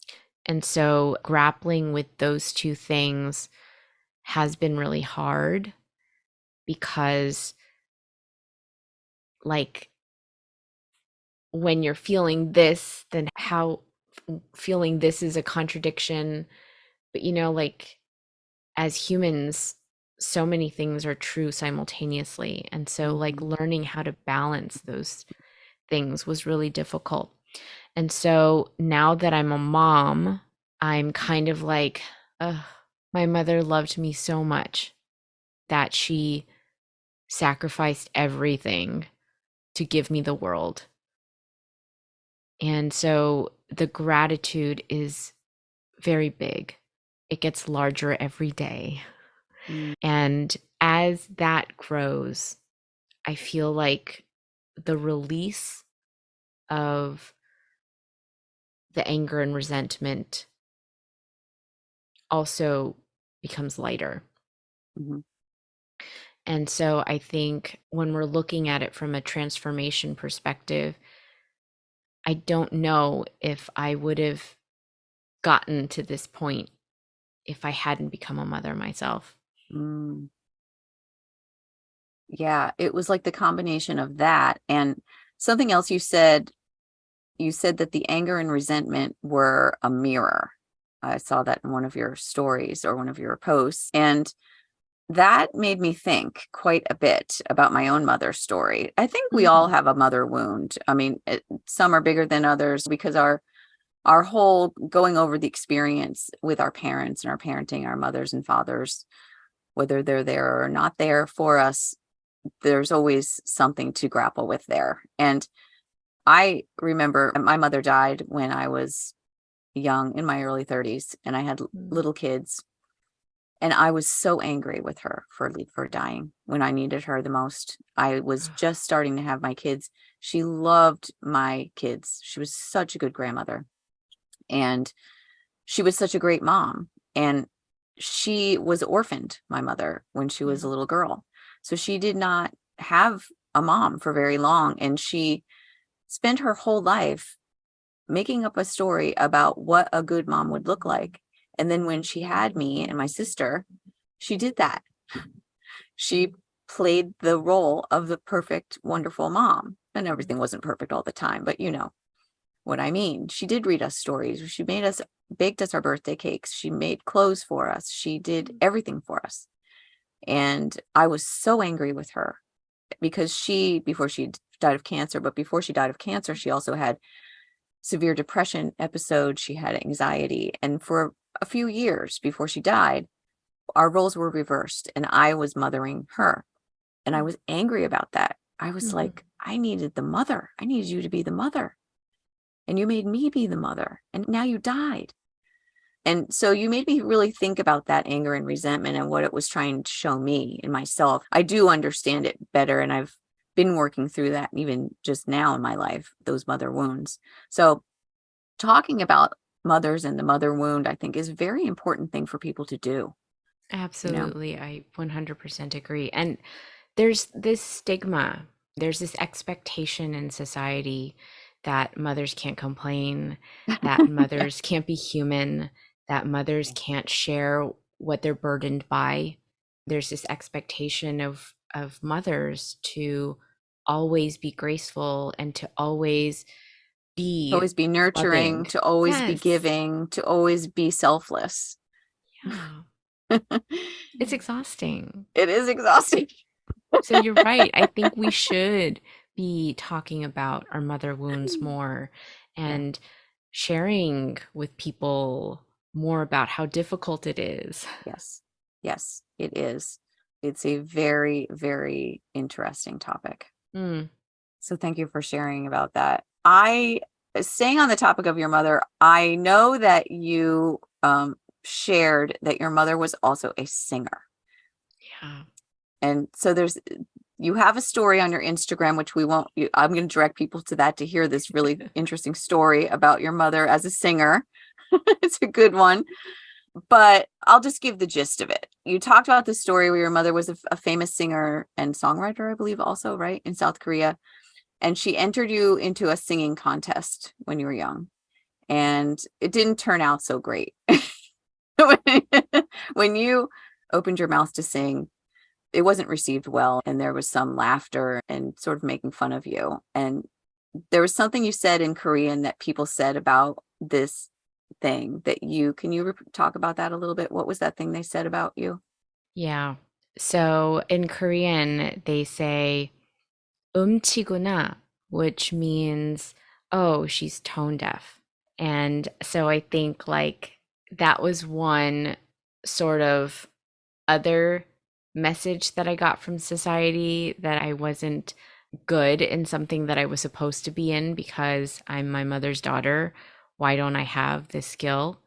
And so grappling with those two things has been really hard because, like, when you're feeling this, then how feeling this is a contradiction. But, like as humans, so many things are true simultaneously. And so, like, Mhm. learning how to balance those things was really difficult. And so now that I'm a mom, I'm kind of like, ugh, my mother loved me so much that she sacrificed everything to give me the world. And so the gratitude is very big. It gets larger every day. Mm. And as that grows, I feel like the release of the anger and resentment also becomes lighter. Mhm. And so I think when we're looking at it from a transformation perspective, I don't know if I would have gotten to this point if I hadn't become a mother myself. Mm. Yeah, it was like the combination of that and something else you said that the anger and resentment were a mirror. I saw that in one of your stories or one of your posts. And that made me think quite a bit about my own mother's story. I think we all Mm, have a mother wound. I mean, some are bigger than others because our whole going over the experience with our parents and our parenting, our mothers and fathers, whether they're there or not there for us, there's always something to grapple with there. And I remember my mother died when I was young in my early 30s and I had mm, little kids and I was so angry with her for dying when I needed her the most. I was just starting to have my kids. She loved my kids. She was such a good grandmother and she was such a great mom. And she was orphaned, my mother, when she was a yeah. little girl. So she did not have a mom for very long and she spent her whole life making up a story about what a good mom would look like. And then when she had me and my sister, she did that. She played the role of the perfect, wonderful mom. And everything wasn't perfect all the time, but you know what I mean. She did read us stories. She made us, baked us our birthday cakes. She made clothes for us. She did everything for us. And I was so angry with her because before she died of cancer, but before she died of cancer, she also had severe depression episode. She had anxiety. And for a few years before she died, our roles were reversed and I was mothering her. And I was angry about that. I was Mhm. like, I needed the mother. I needed you to be the mother. And you made me be the mother. And now you died. And so you made me really think about that anger and resentment and what it was trying to show me and myself. I do understand it better. And I've been working through that even just now in my life, those mother wounds. So talking about mothers and the mother wound, I think is a very important thing for people to do, you know? Absolutely. I 100% agree. And there's this stigma, there's this expectation in society that mothers can't complain, that Yeah. mothers can't be human, that mothers can't share what they're burdened by. There's this expectation of mothers to always be graceful and to always To be always be nurturing, loving. to always be Yes. giving, to always be selfless. Yeah. It It's exhausting. is exhausting. So you're right. I think we should be talking about our mother wounds more Yeah. and sharing with people more about how difficult it is. Yes. Yes, it is. It's a very, very interesting topic. Mm, So thank you for sharing about that. Staying on the topic of your mother, I know that you shared that your mother was also a singer. yeah. And so you have a story on your Instagram, which I'm going to direct people to that to hear this really interesting story about your mother as a singer. It's a good one, but I'll just give the gist of it. You talked about the story where your mother was a famous singer and songwriter, I believe, also, right, in South Korea. And she entered you into a singing contest when you were young, and it didn't turn out so great. When you opened your mouth to sing, it wasn't received well, and there was some laughter and sort of making fun of you. And there was something you said in Korean that people said about this thing that can you talk about that a little bit? What was that thing they said about you? Yeah. So in Korean, they say 음치구나, which means, oh, she's tone deaf. And so I think like that was one sort of other message that I got from society, that I wasn't good in something that I was supposed to be in because I'm my mother's daughter. Why don't I have this skill?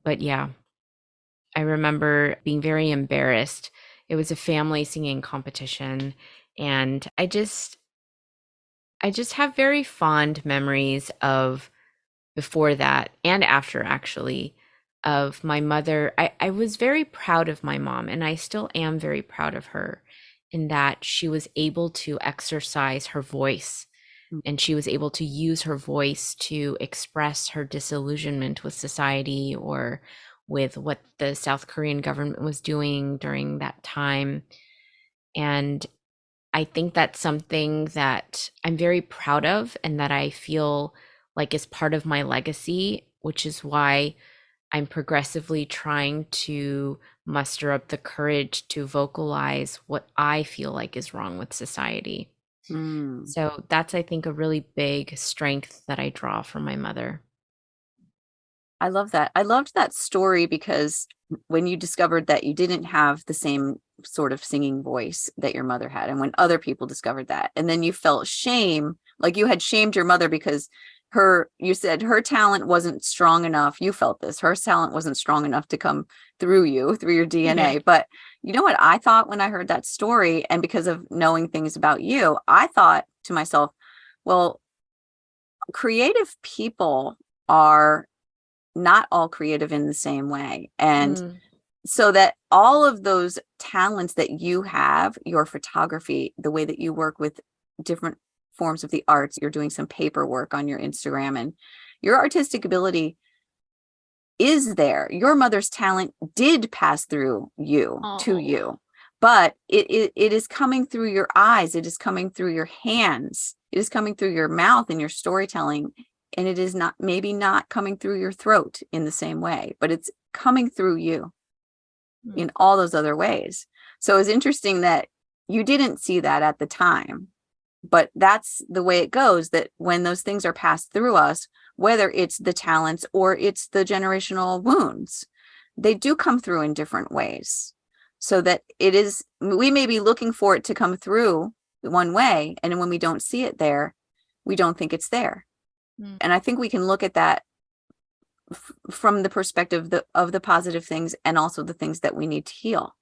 But yeah, I remember being very embarrassed. It was a family singing competition, and I just have very fond memories of before that and after, actually, of my mother. I was very proud of my mom, and I still am very proud of her in that she was able to exercise her voice, and she was able to use her voice to express her disillusionment with society or with what the South Korean government was doing during that time. And I think that's something that I'm very proud of and that I feel like is part of my legacy, which is why I'm progressively trying to muster up the courage to vocalize what I feel like is wrong with society. Mm. So that's, I think, a really big strength that I draw from my mother. I love that. I loved that story because when you discovered that you didn't have the same sort of singing voice that your mother had, and when other people discovered that, and then you felt shame, like you had shamed your mother because you said her talent wasn't strong enough. You felt this, her talent wasn't strong enough to come through you, through your Yeah. DNA. But you know what I thought when I heard that story, and because of knowing things about you, I thought to myself, well, creative people are not all creative in the same way. And Mm, so that all of those talents that you have, your photography, the way that you work with different forms of the arts, you're doing some paperwork on your Instagram, and your artistic ability is there. Your mother's talent did pass through you to oh, you, but it is coming through your eyes. It is coming through your hands. It is coming through your mouth and your storytelling. And it is not, maybe not coming through your throat in the same way, but it's coming through you mm, in all those other ways. So it's interesting that you didn't see that at the time, but that's the way it goes, that when those things are passed through us, whether it's the talents or it's the generational wounds, they do come through in different ways. So that we may be looking for it to come through one way, and when we don't see it there, we don't think it's there. mm, And I think we can look at that from the perspective of the positive things, and also the things that we need to heal,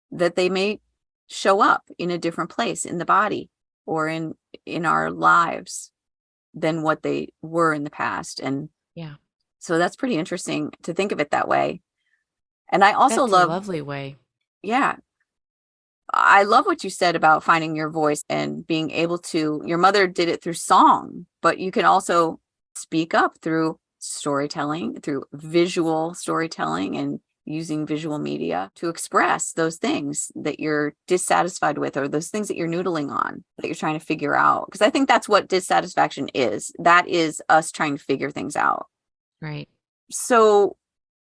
that they may show up in a different place in the body or in our lives than what they were in the past. And yeah. so that's pretty interesting to think of it that way. And I also That's a love, lovely way. yeah, I love what you said about finding your voice and being able to, your mother did it through song, but you can also speak up through storytelling, through visual storytelling, and using visual media to express those things that you're dissatisfied with, or those things that you're noodling on, that you're trying to figure out. Because I think that's what dissatisfaction is. That is us trying to figure things out. Right. So,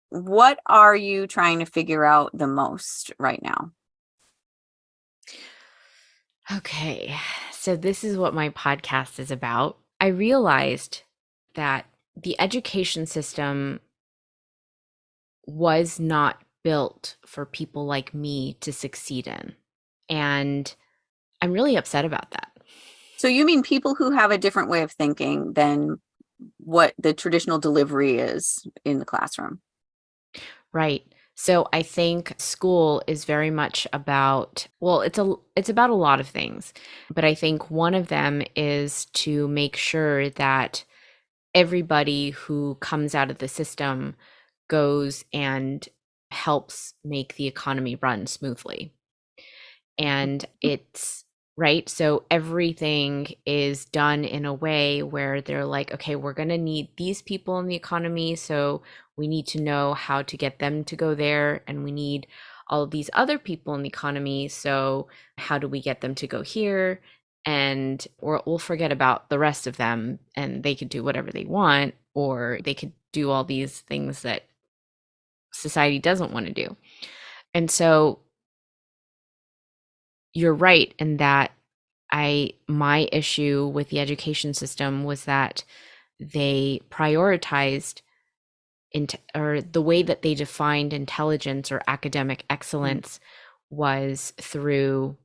what are you trying to figure out the most right now? Okay. So this is what my podcast is about. I realized that the education system was not built for people like me to succeed in. And I'm really upset about that. So you mean people who have a different way of thinking than what the traditional delivery is in the classroom? Right. So I think school is very much about, well, it's about a lot of things, but I think one of them is to make sure that everybody who comes out of the system goes and helps make the economy run smoothly. And it's right. So everything is done in a way where they're like, okay, we're going to need these people in the economy. So we need to know how to get them to go there. And we need all of these other people in the economy. So how do we get them to go here? and or we'll forget about the rest of them and they could do whatever they want, or they could do all these things that society doesn't want to do. And so you're right in that my issue with the education system was that they prioritized or the way that they defined intelligence or academic Mm, excellence was through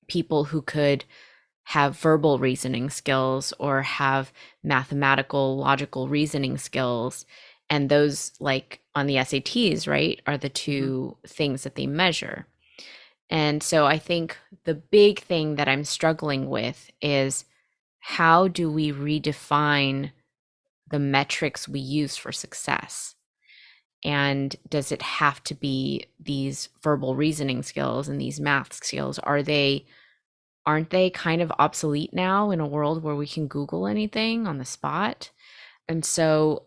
people who could have verbal reasoning skills or have mathematical logical reasoning skills, and those, like on the SATs, right, are the mhm, two things that they measure. And so I think the big thing that I'm struggling with is, how do we redefine the metrics we use for success? And does it have to be these verbal reasoning skills and these math skills? Aren't they kind of obsolete now in a world where we can Google anything on the spot? And so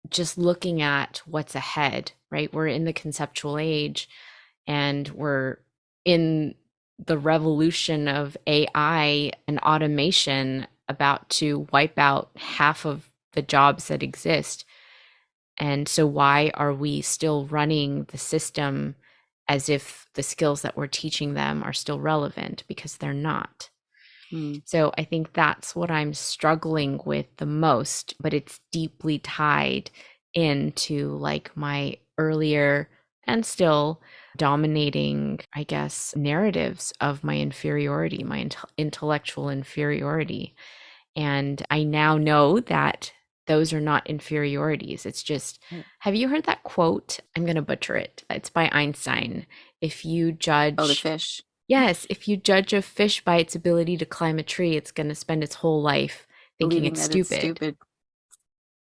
just looking at what's ahead, right? We're in the conceptual age, and we're in the revolution of AI and automation about to wipe out half of the jobs that exist. And so, why are we still running the system as if the skills that we're teaching them are still relevant? Because they're not. mm, So, I think that's what I'm struggling with the most, but it's deeply tied into like my earlier and still dominating, I guess, narratives of my inferiority, my intellectual inferiority. And I now know that those are not inferiorities. It's just, right. have you heard that quote? I'm going to butcher it. It's by Einstein. If you Oh, the judge, fish. yes, if you judge a fish by its ability to climb a tree, it's going to spend its whole life thinking Believing it's that it's stupid. stupid.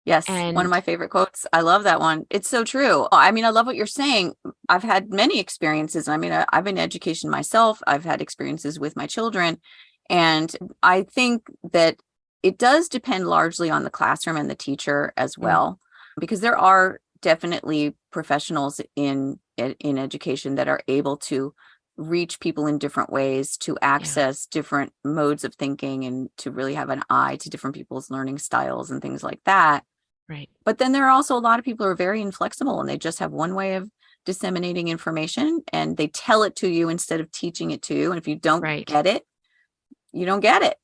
Yes, one of And my favorite quotes. I love that one. It's so true. I mean, I love what you're saying. I've had many experiences. I mean, I've been in education myself. I've had experiences with my children. And I think that it does depend largely on the classroom and the teacher as mm, well, because there are definitely professionals in education that are able to reach people in different ways, to yeah, access different modes of thinking, and to really have an eye to different people's learning styles and things like that. right, But then there are also a lot of people who are very inflexible and they just have one way of disseminating information, and they tell it to you instead of teaching it to you. And if you don't right. get it, you don't get it.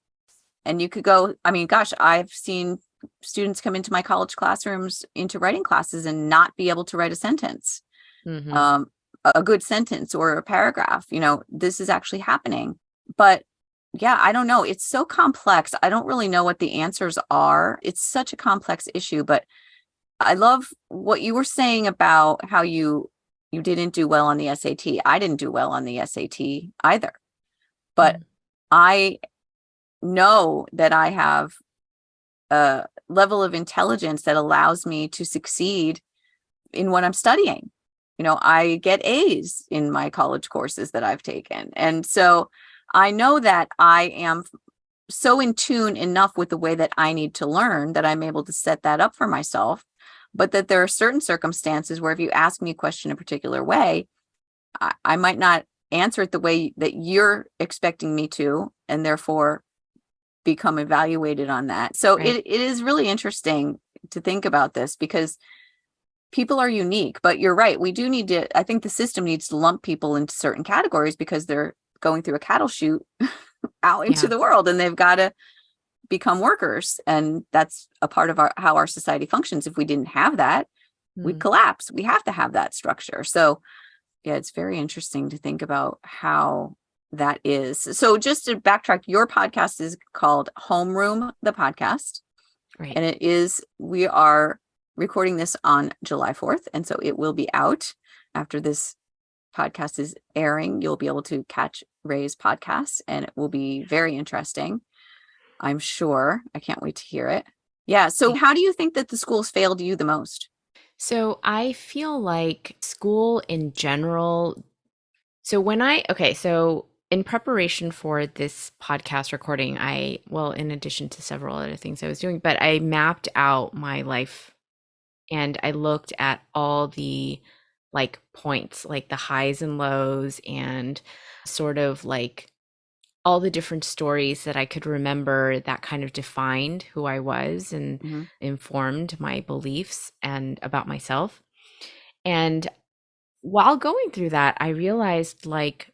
And you could go, I mean, gosh, I've seen students come into my college classrooms, into writing classes, and not be able to write a sentence, Hmm. um, a good sentence or a paragraph. This is actually happening. But yeah, I don't know. It's so complex. I don't really know what the answers are. It's such a complex issue, but I love what you were saying about how you didn't do well on the SAT. I didn't do well on the SAT either, but Mm, I know that I have a level of intelligence that allows me to succeed in what I'm studying. I get A's in my college courses that I've taken. And so I know that I am so in tune enough with the way that I need to learn that I'm able to set that up for myself. But that there are certain circumstances where if you ask me a question a particular way, I might not answer it the way that you're expecting me to, and therefore become evaluated on that. So right. it is really interesting to think about this, because people are unique. But you're right. We do need to, I think the system needs to lump people into certain categories because they're going through a cattle chute out into Yeah. the world, and they've got to become workers. And that's a part of how our society functions. If we didn't have that, we'd Mm. collapse. We have to have that structure. So yeah, it's very interesting to think about how that is. So just to backtrack, your podcast is called Homeroom, the podcast. Right. And we are recording this on July 4th. And so it will be out after this podcast is airing. You'll be able to catch Ray's podcast, and it will be very interesting, I'm sure. I can't wait to hear it. Yeah. So how do you think that the schools failed you the most? So I feel like school in general. So in preparation for this podcast recording, well, in addition to several other things I was doing, but I mapped out my life and I looked at all the like points, like the highs and lows, and sort of like all the different stories that I could remember that kind of defined who I was and Mm-hmm. informed my beliefs and about myself. And while going through that, I realized like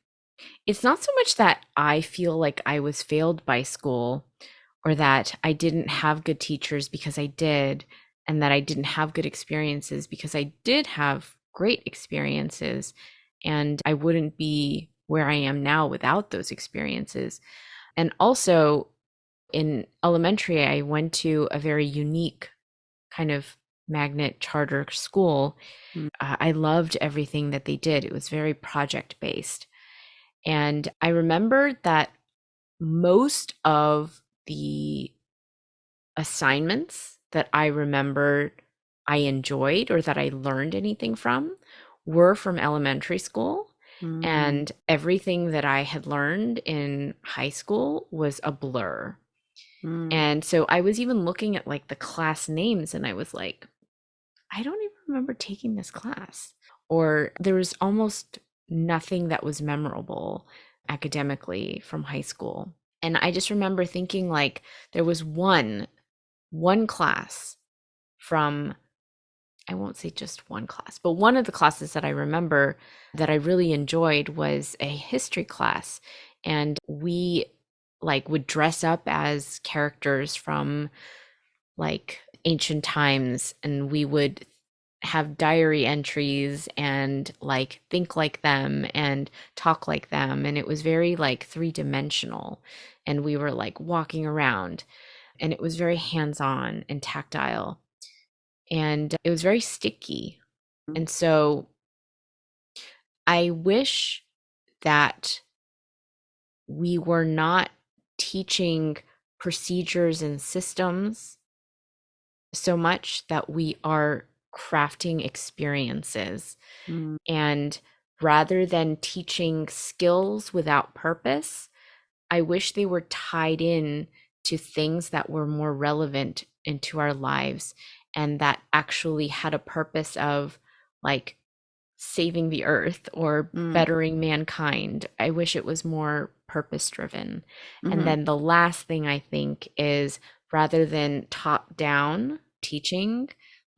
it's not so much that I feel like I was failed by school or that I didn't have good teachers because I did, and that I didn't have good experiences because I did have great experiences, and I wouldn't be where I am now without those experiences. And also in elementary, I went to a very unique kind of magnet charter school. I loved everything that they did. It was very project based. And I remember that most of the assignments that I remember I enjoyed or that I learned anything from were from elementary school. Mm-hmm. And everything that I had learned in high school was a blur. And so I was even looking at like the class names and I was like, I don't even remember taking this class. Or there was almost nothing that was memorable academically from high school. And I just remember thinking like there was one class from, I won't say just one class, but one of the classes that I remember that I really enjoyed was a history class. And we like would dress up as characters from like ancient times, and we would have diary entries and like think like them and talk like them, and it was very like three-dimensional, and we were like walking around, and it was very hands-on and tactile, and it was very sticky. And so I wish that we were not teaching procedures and systems so much that we are crafting experiences. Mm-hmm. And rather than teaching skills without purpose, I wish they were tied in to things that were more relevant into our lives and that actually had a purpose of like saving the earth or bettering mankind. I wish it was more purpose driven. And Mm-hmm. then the last thing I think is rather than top down teaching,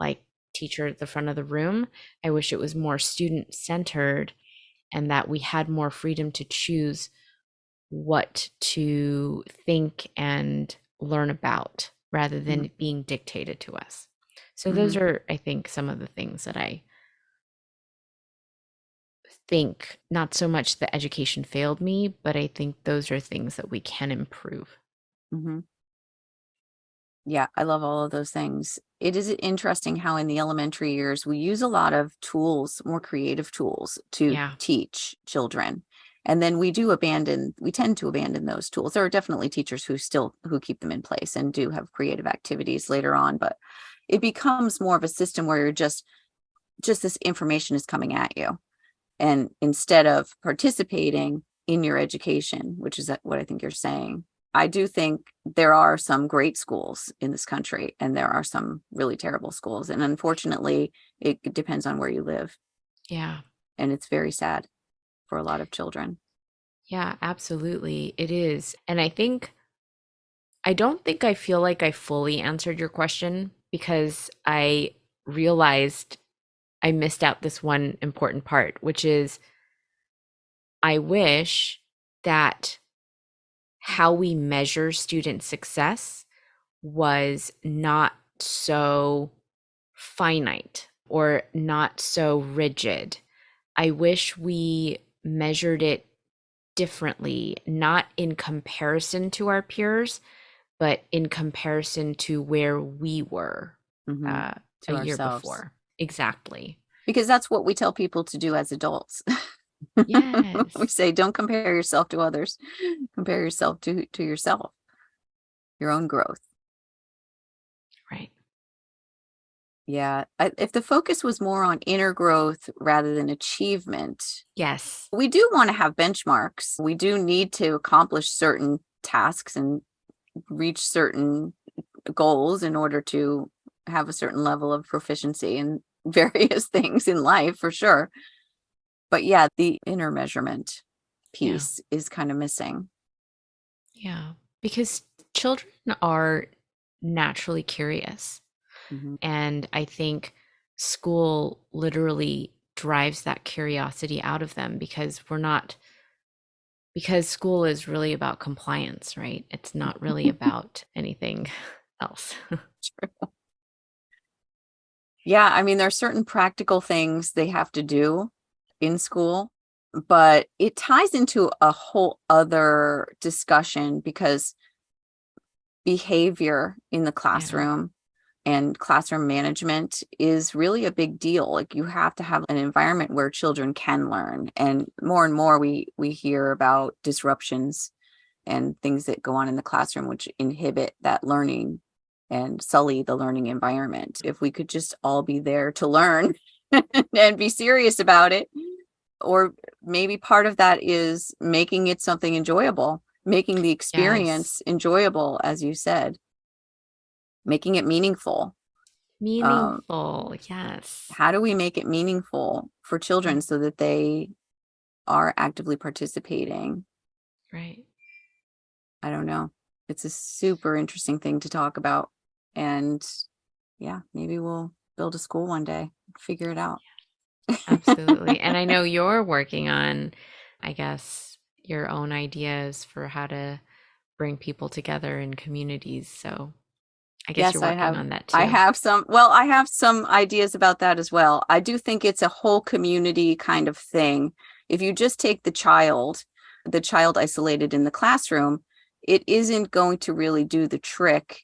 like teacher at the front of the room, I wish it was more student centered and that we had more freedom to choose what to think and learn about rather than it being dictated to us. So Mm-hmm. those are, I think, some of the things that I think not so much that education failed me, but I think those are things that we can improve. Mm-hmm. Yeah, I love all of those things. It is interesting how in the elementary years we use a lot of tools, more creative tools to Yeah. teach children. And then we tend to abandon those tools. There are definitely teachers who keep them in place and do have creative activities later on, but it becomes more of a system where you're just this information is coming at you. And instead of participating in your education, which is what I think you're saying, I do think there are some great schools in this country and there are some really terrible schools. And unfortunately, it depends on where you live. Yeah. And it's very sad for a lot of children. Yeah, absolutely. It is. And I don't think I feel like I fully answered your question because I realized I missed out this one important part, which is I wish that how we measure student success was not so finite or not so rigid. I wish we measured it differently, not in comparison to our peers, but in comparison to where we were Mm-hmm. a To year ourselves, before. Exactly. because that's what we tell people to do as adults. We Yes. say, don't compare yourself to others, compare yourself to yourself, your own growth. Right. Yeah. If the focus was more on inner growth rather than achievement, Yes. we do want to have benchmarks. We do need to accomplish certain tasks and reach certain goals in order to have a certain level of proficiency in various things in life, for sure. But yeah, the inner measurement Yeah. piece is kind of missing. Yeah. Because children are naturally curious. Mhm. And I think school literally drives that curiosity out of them because because school is really about compliance, right? It's not really about anything else. Yeah, I mean, there are certain practical things they have to do in school, but it ties into a whole other discussion because behavior in the Yeah. classroom and classroom management is really a big deal. Like you have to have an environment where children can learn. And more we hear about disruptions and things that go on in the classroom which inhibit that learning and sully the learning environment. If we could just all be there to learn and be serious about it, or maybe part of that is making it something enjoyable, making the Yes. experience enjoyable, as you said, making it meaningful. Um, Meaningful. Yes. how do we make it meaningful for children Mm, so that they are actively participating? right. I don't know. It's a super interesting thing to talk about. And yeah, maybe we'll build a school one day, figure it out. Absolutely. And I know you're working on, I guess, your own ideas for how to bring people together in communities. So I guess Yes, you're working on that too. I have some ideas about that as well. I do think it's a whole community kind of thing. If you just take the child isolated in the classroom, it isn't going to really do the trick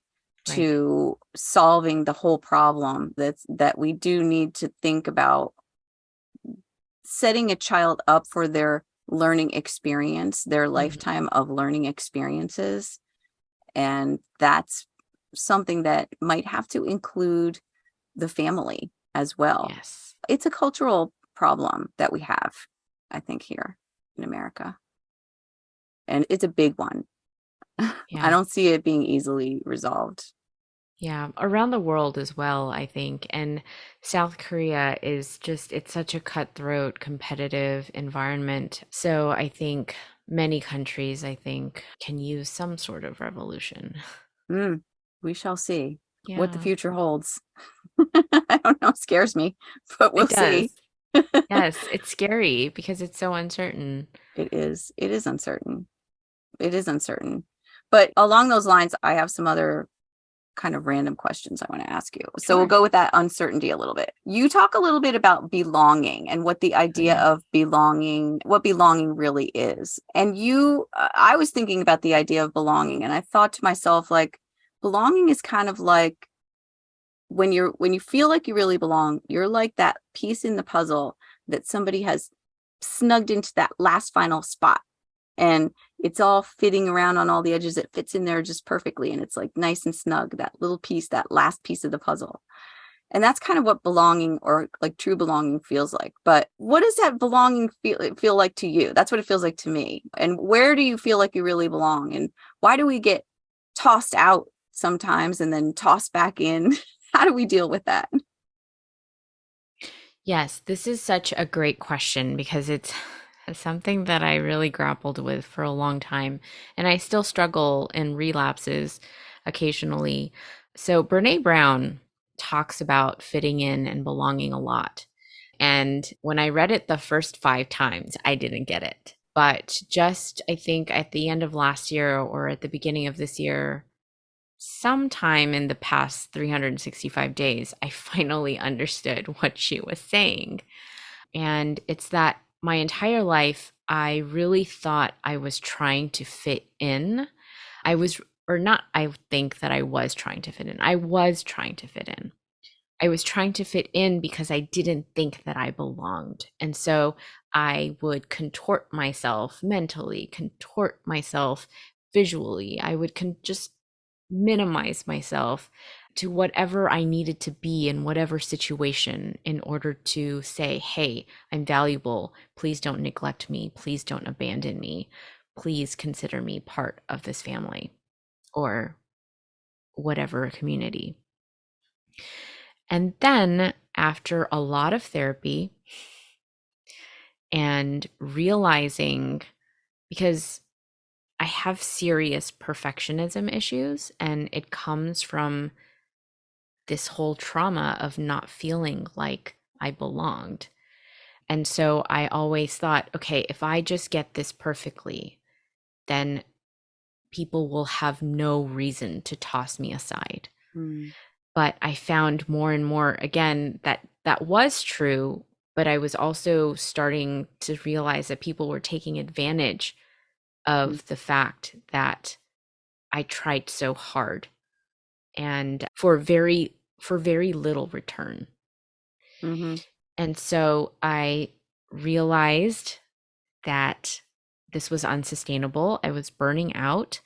Right. to solving the whole problem. That we do need to think about setting a child up for their learning experience, their Mhm. lifetime of learning experiences. And that's something that might have to include the family as well. Yes. It's a cultural problem that we have, I think, here in America. And it's a big one. I Yeah. don't see it being easily resolved. Yeah. Around the world as well, I think. And South Korea is just, it's such a cutthroat, competitive environment. So I think many countries, I think, can use some sort of revolution. Mm, we shall see what the Yeah, future holds. I don't know, scares me, but we'll it does. see. Yes, it's scary because it's so uncertain. It is uncertain. It is uncertain. But along those lines, I have some other kind of random questions I want to ask you. So we'll Sure. go with that uncertainty a little bit. You talk a little bit about belonging and what the Oh, idea yeah. of belonging, what belonging really is. And I was thinking about the idea of belonging, and I thought to myself, like, belonging is kind of like when you feel like you really belong, you're like that piece in the puzzle that somebody has snugged into that last final spot, and it's all fitting around on all the edges. It fits in there just perfectly, and it's like nice and snug, that little piece, that last piece of the puzzle. And that's kind of what belonging, or like true belonging, feels like. But what does that belonging feel like to you? That's what it feels like to me. And where do you feel like you really belong, and why do we get tossed out sometimes and then tossed back in? How do we deal with that? Yes, this is such a great question because it's something that I really grappled with for a long time, and I still struggle in relapses occasionally. So, Brene Brown talks about fitting in and belonging a lot. And when I read it the first 5 times, I didn't get it. But just, I think at the end of last year or at the beginning of this year, sometime in the past 365 days, I finally understood what she was saying. And it's that my entire life, I really thought I was trying to fit in. I was, or not, I think that I was trying to fit in. I was trying to fit in. I was trying to fit in because I didn't think that I belonged. And so I would contort myself mentally, contort myself visually. I would just minimize myself to whatever I needed to be in whatever situation in order to say, hey, I'm valuable. Please don't neglect me. Please don't abandon me. Please consider me part of this family or whatever community. And then after a lot of therapy and realizing, because I have serious perfectionism issues, and it comes from this whole trauma of not feeling like I belonged. And so I always thought, okay, if I just get this perfectly, then people will have no reason to toss me aside. Mm, But I found more and more again that that was true, but I was also starting to realize that people were taking advantage mm, of the fact that I tried so hard and for very little return. mhm, And so I realized that this was unsustainable. I was burning out.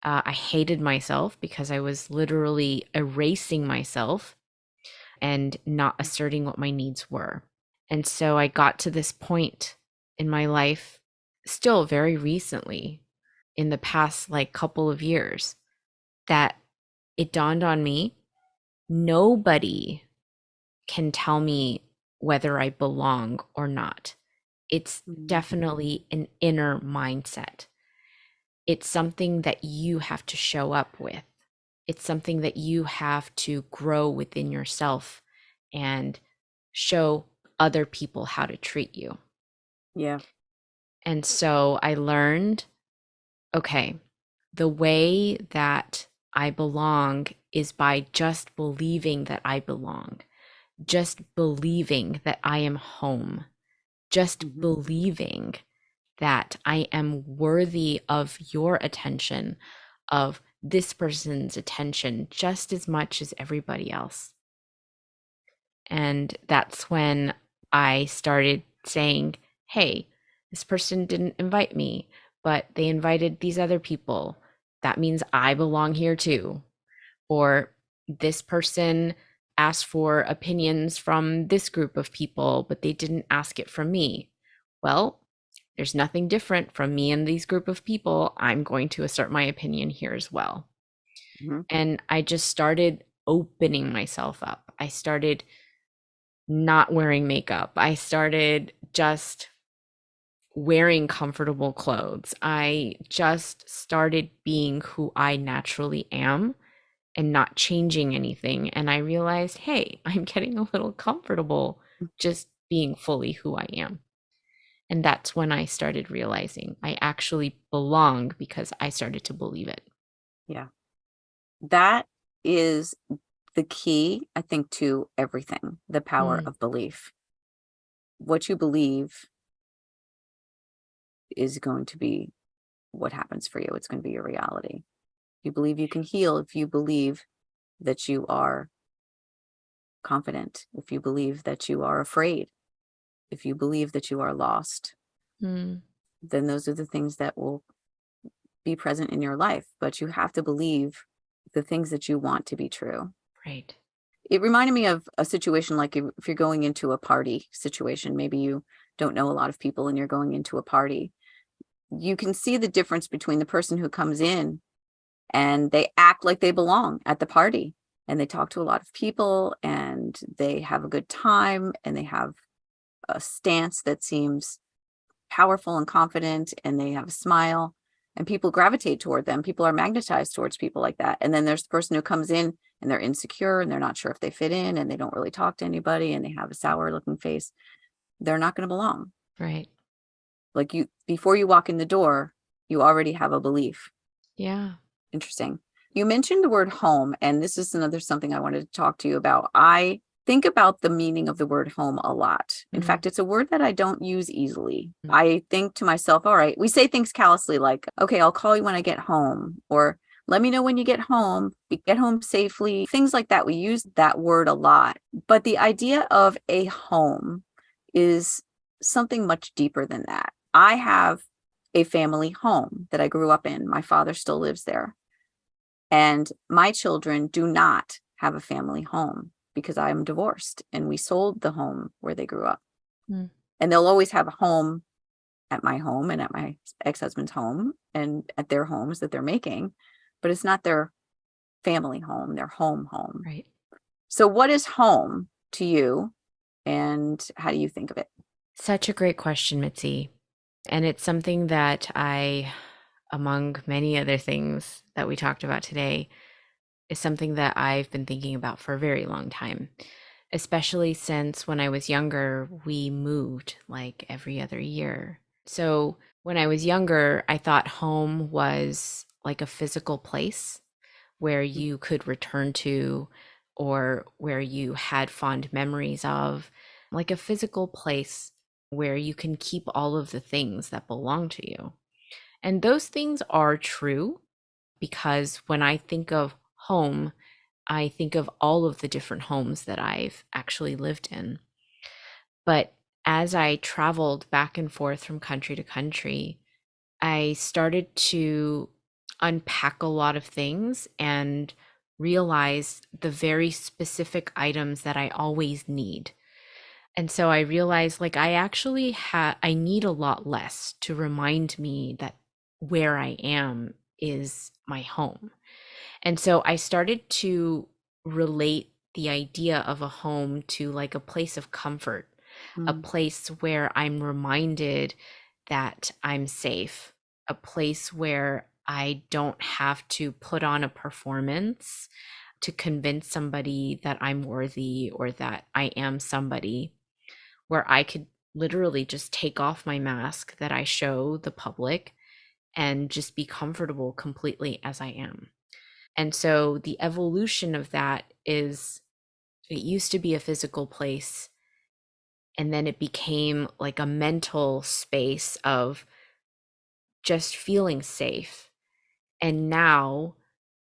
I hated myself because I was literally erasing myself and not asserting what my needs were. And so I got to this point in my life, still very recently, in the past like couple of years, that it dawned on me nobody can tell me whether I belong or not. It's mm, definitely an inner mindset. It's something that you have to show up with. It's something that you have to grow within yourself and show other people how to treat you. yeah. And so I learned, okay, the way that I belong is by just believing that I belong, just believing that I am home, just Mhm, believing that I am worthy of your attention, of this person's attention, just as much as everybody else. And that's when I started saying, hey, this person didn't invite me, but they invited these other people. That means I belong here too. Or this person asked for opinions from this group of people, but they didn't ask it from me. Well, there's nothing different from me and these group of people. I'm going to assert my opinion here as well. mhm, And I just started opening myself up. I started not wearing makeup. I started just wearing comfortable clothes. I just started being who I naturally am and not changing anything. And I realized, hey, I'm getting a little comfortable just being fully who I am. And that's when I started realizing I actually belong because I started to believe it. yeah. That is the key, I think, to everything, the power Mm, of belief. What you believe is going to be what happens for you. It's going to be your reality. You believe you can heal if you believe that you are confident, if you believe that you are afraid, if you believe that you are lost, mm, then those are the things that will be present in your life. But you have to believe the things that you want to be true. right. It reminded me of a situation like if you're going into a party situation, maybe you don't know a lot of people and you're going into a party. You can see the difference between the person who comes in and they act like they belong at the party and they talk to a lot of people and they have a good time and they have a stance that seems powerful and confident and they have a smile and people gravitate toward them. People are magnetized towards people like that. And then there's the person who comes in and they're insecure and they're not sure if they fit in and they don't really talk to anybody and they have a sour looking face. They're not going to belong. Right. Like you, before you walk in the door, you already have a belief. Yeah. Interesting. You mentioned the word home, and this is another something I wanted to talk to you about. I think about the meaning of the word home a lot. In Mm, fact, it's a word that I don't use easily. mm, I think to myself, all right, we say things callously like, okay, I'll call you when I get home, or let me know when you get home, get home safely, things like that. We use that word a lot. But the idea of a home is something much deeper than that. I have a family home that I grew up in. My father still lives there. And my children do not have a family home because I'm divorced and we sold the home where they grew up. mm. And they'll always have a home at my home and at my ex-husband's home and at their homes that they're making, but it's not their family home, their home. Right. So what is home to you and how do you think of it? Such a great question, Mitzi. And it's something that I among many other things that we talked about today, is something that I've been thinking about for a very long time, especially since when I was younger, we moved like every other year. So when I was younger, I thought home was like a physical place where you could return to or where you had fond memories of, like a physical place where you can keep all of the things that belong to you. And those things are true because when I think of home, I think of all of the different homes that I've actually lived in. But as I traveled back and forth from country to country, I started to unpack a lot of things and realize the very specific items that I always need. And so I realized like I need a lot less to remind me that where I am is my home. And so I started to relate the idea of a home to like a place of comfort, a Mm, place where I'm reminded that I'm safe, a place where I don't have to put on a performance to convince somebody that I'm worthy or that I am somebody, where I could literally just take off my mask that I show the public and just be comfortable completely as I am. And so the evolution of that is it used to be a physical place, and then it became like a mental space of just feeling safe. And now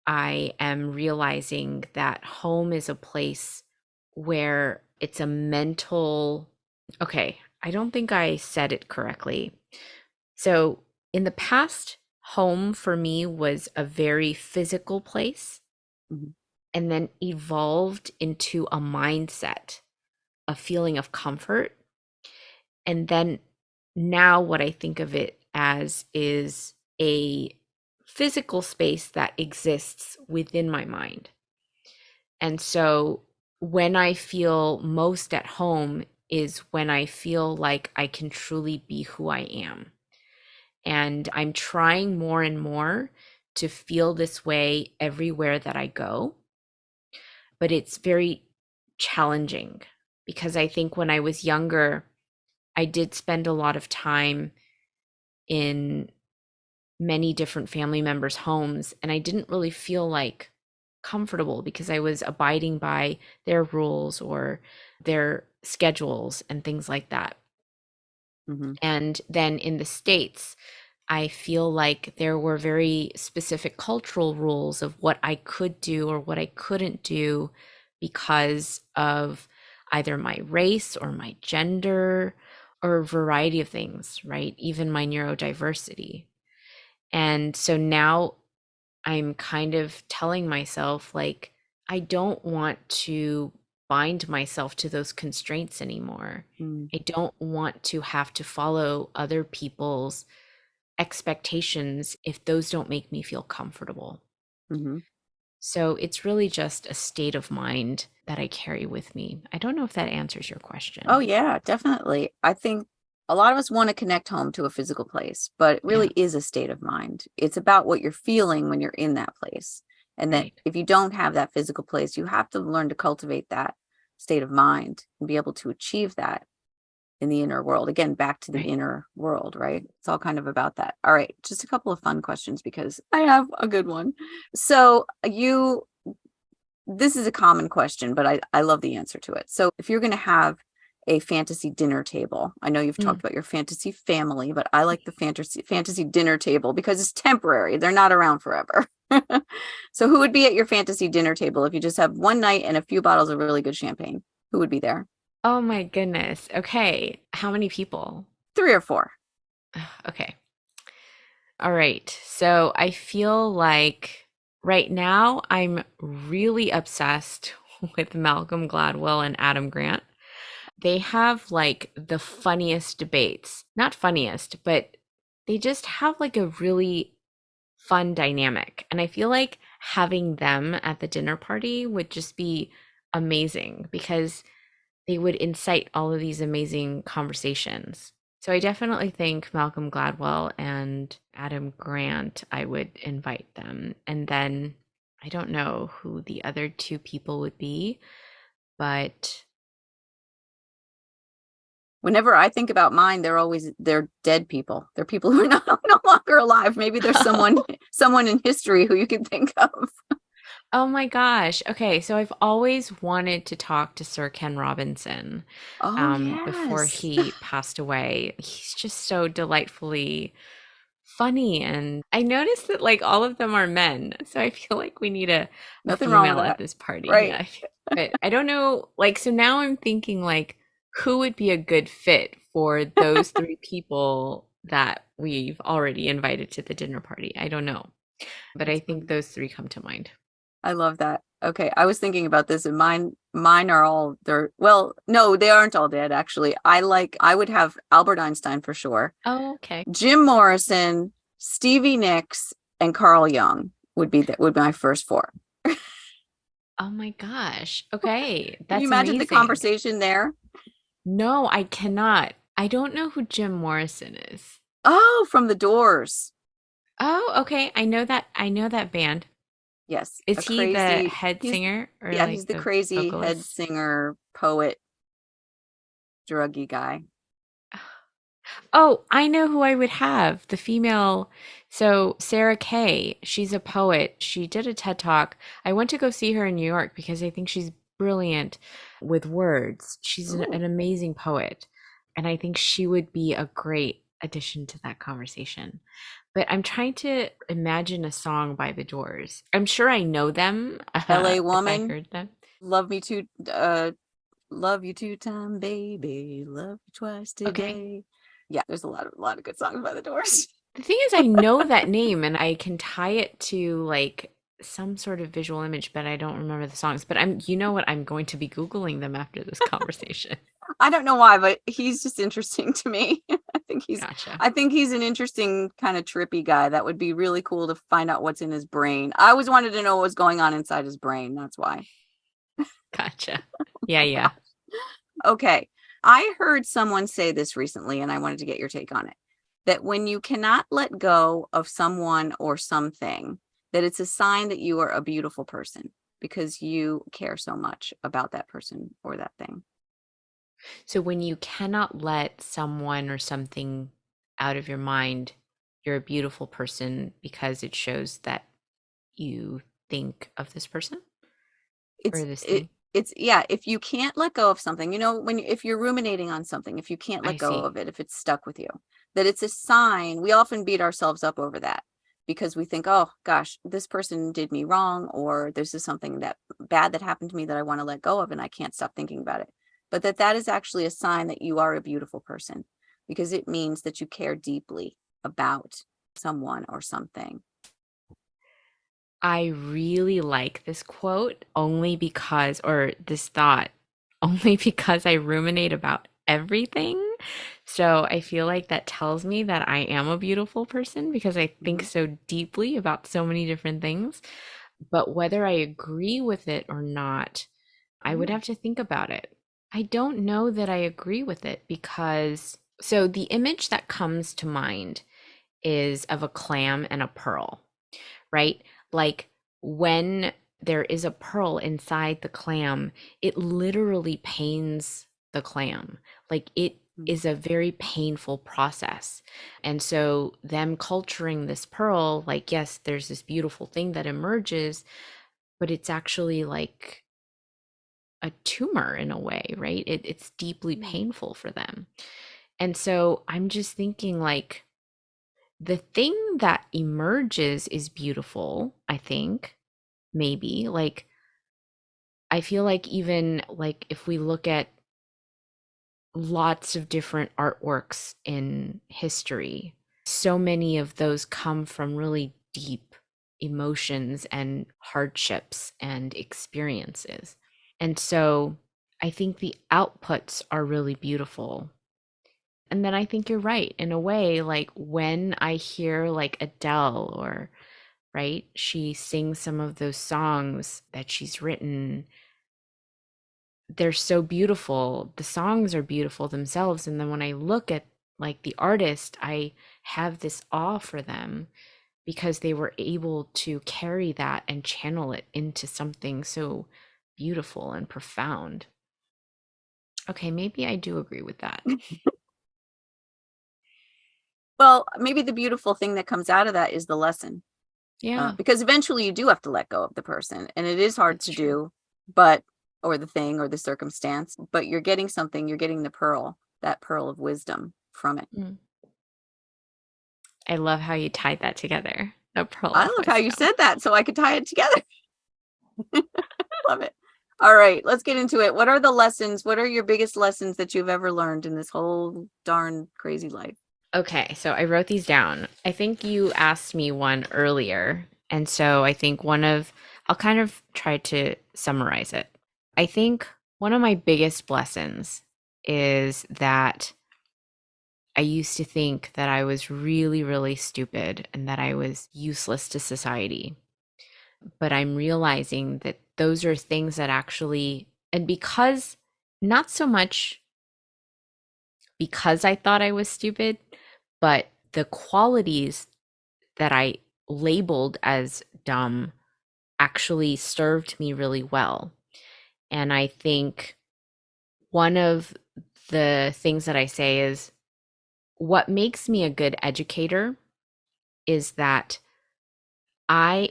I am realizing that home is a place where it's a mental, okay, I don't think I said it correctly. So in the past, home for me was a very physical place mhm, and then evolved into a mindset, a feeling of comfort. And then now what I think of it as is a physical space that exists within my mind. And so when I feel most at home is when I feel like I can truly be who I am. And I'm trying more and more to feel this way everywhere that I go. But it's very challenging because I think when I was younger, I did spend a lot of time in many different family members' homes, and I didn't really feel like comfortable because I was abiding by their rules or their schedules and things like that. mhm, And then in the States, I feel like there were very specific cultural rules of what I could do or what I couldn't do because of either my race or my gender or a variety of things, right? Even my neurodiversity. And so now I'm kind of telling myself, like, I don't want to bind myself to those constraints anymore. mm, I don't want to have to follow other people's expectations if those don't make me feel comfortable. mhm. So it's really just a state of mind that I carry with me. I don't know if that answers your Oh question. yeah, definitely. I think a lot of us want to connect home to a physical place, but it Yeah, really is a state of mind. It's about what you're feeling when you're in that place. And that right, if you don't have that physical place, you have to learn to cultivate that state of mind and be able to achieve that in the inner world. Again, back to the right. inner world, right? It's all kind of about that. All right, just a couple of fun questions because I have a good one. So, this is a common question, but I love the answer to it. So, if you're going to have a fantasy dinner table, I know you've Mm. talked about your fantasy family, but I like the fantasy dinner table because it's temporary. They're not around forever. So, who would be at your fantasy dinner table if you just have one night and a few bottles of really good champagne? Who would be there? Oh my goodness. Okay. How many people? Three or four. Okay. All right. So I feel like right now I'm really obsessed with Malcolm Gladwell and Adam Grant. They have like the funniest debates. Not funniest, but they just have like a really fun dynamic. And I feel like having them at the dinner party would just be amazing because they would incite all of these amazing conversations. So I definitely think Malcolm Gladwell and Adam Grant, I would invite them. And then I don't know who the other two people would be, but Whenever I think about mine, they're dead people. They're people who are no longer alive. Maybe there's someone in history who you can think of. oh my gosh. Okay, so I've always wanted to talk to Sir Ken Robinson Oh before yes. he passed away. He's just so delightfully funny. And I noticed that like all of them are men. So I feel like we need a Nothing wrong with female at that. this party. Right. Yeah. But I don't know. Like, so now I'm thinking like who would be a good fit for those three people that we've already invited to the dinner party? I don't know. But I That's think funny. those three come to mind. I love that. Okay, I was thinking about this, and mine are all they're well, no, they aren't all dead actually. I would have Albert Einstein for sure. Oh, okay. Jim Morrison, Stevie Nicks, and Carl Jung would be my first four. Oh my gosh. Okay. Can you That's imagine the amazing. conversation there? No, I cannot. I don't know who Jim Morrison is. Oh, from the Doors. Oh, okay. I know that band. Yes, Is a he the crazy. head He's singer or yeah, like he's the the crazy head vocalist? singer, poet, druggy guy. Oh, I know who I would have. The female. So Sarah Kay, she's a poet. She did a TED Talk. I went to go see her in New York because I think she's brilliant with words. She's Ooh, an amazing poet. And I think she would be a great addition to that conversation. But I'm trying to imagine a song by The Doors. I'm sure I know them L.A. if I woman, heard them. love me too. Love you two time, baby. Love you twice Okay. today. Yeah, there's a lot of good songs by the Doors. The thing is, I know that name and I can tie it to like some sort of visual image, but I don't remember the songs. But you know what? I'm going to be Googling them after this conversation. I don't know why, but he's just interesting to me. Gotcha. I think he's an interesting kind of trippy guy. That would be really cool to find out what's in his brain. I always wanted to know what was going on inside his brain. That's why. Gotcha. Yeah, Oh yeah. God. Okay. I heard someone say this recently, and I wanted to get your take on it. That when you cannot let go of someone or something, that it's a sign that you are a beautiful person because you care so much about that person or that thing. So when you cannot let someone or something out of your mind, you're a beautiful person because it shows that you think of this person or It's this it, thing. it's yeah, if you can't let go of something, if you're ruminating on something, if you can't I let go see. of it, if it's stuck with you, that it's a sign. We often beat ourselves up over that because we think, oh gosh, this person did me wrong, or this is something that bad that happened to me that I want to let go of and I can't stop thinking about it. But that is actually a sign that you are a beautiful person because it means that you care deeply about someone or something. I really like this quote only because, or this thought, only because I ruminate about everything. So I feel like that tells me that I am a beautiful person because I think Mhm. so deeply about so many different things. But whether I agree with it or not, I would Yeah. have to think about it. I don't know that I agree with it because, so the image that comes to mind is of a clam and a pearl, right? Like when there is a pearl inside the clam, it literally pains the clam. Like it Mhm. is a very painful process. And so, them culturing this pearl, like, yes, there's this beautiful thing that emerges, but it's actually like a tumor in a way, right? It's deeply Yeah. painful for them. And so, I'm just thinking, like, the thing that emerges is beautiful, I think, maybe. Like, I feel like even like if we look at lots of different artworks in history, so many of those come from really deep emotions and hardships and experiences. And so I think the outputs are really beautiful. And then I think you're right in a way, like when I hear like Adele or right? She sings some of those songs that she's written. They're so beautiful. The songs are beautiful themselves. And then when I look at like the artist, I have this awe for them because they were able to carry that and channel it into something so beautiful and profound. Okay, maybe I do agree with that. Well, maybe the beautiful thing that comes out of that is the lesson. Yeah, Because eventually you do have to let go of the person, and it is hard that's to true. do, but or the thing or the circumstance, but you're getting something, you're getting the pearl, that pearl of wisdom from it. Mm. I love how you tied that together. A pearl I of love how you wisdom. said that so I could tie it together. Love it. All right, let's get into it. What are the lessons? What are your biggest lessons that you've ever learned in this whole darn crazy life? Okay, so I wrote these down. I think you asked me one earlier. And so I think I'll kind of try to summarize it. I think one of my biggest lessons is that I used to think that I was really, really stupid and that I was useless to society. But I'm realizing that those are things that actually, and because not so much because I thought I was stupid, but the qualities that I labeled as dumb actually served me really well. And I think one of the things that I say is what makes me a good educator is that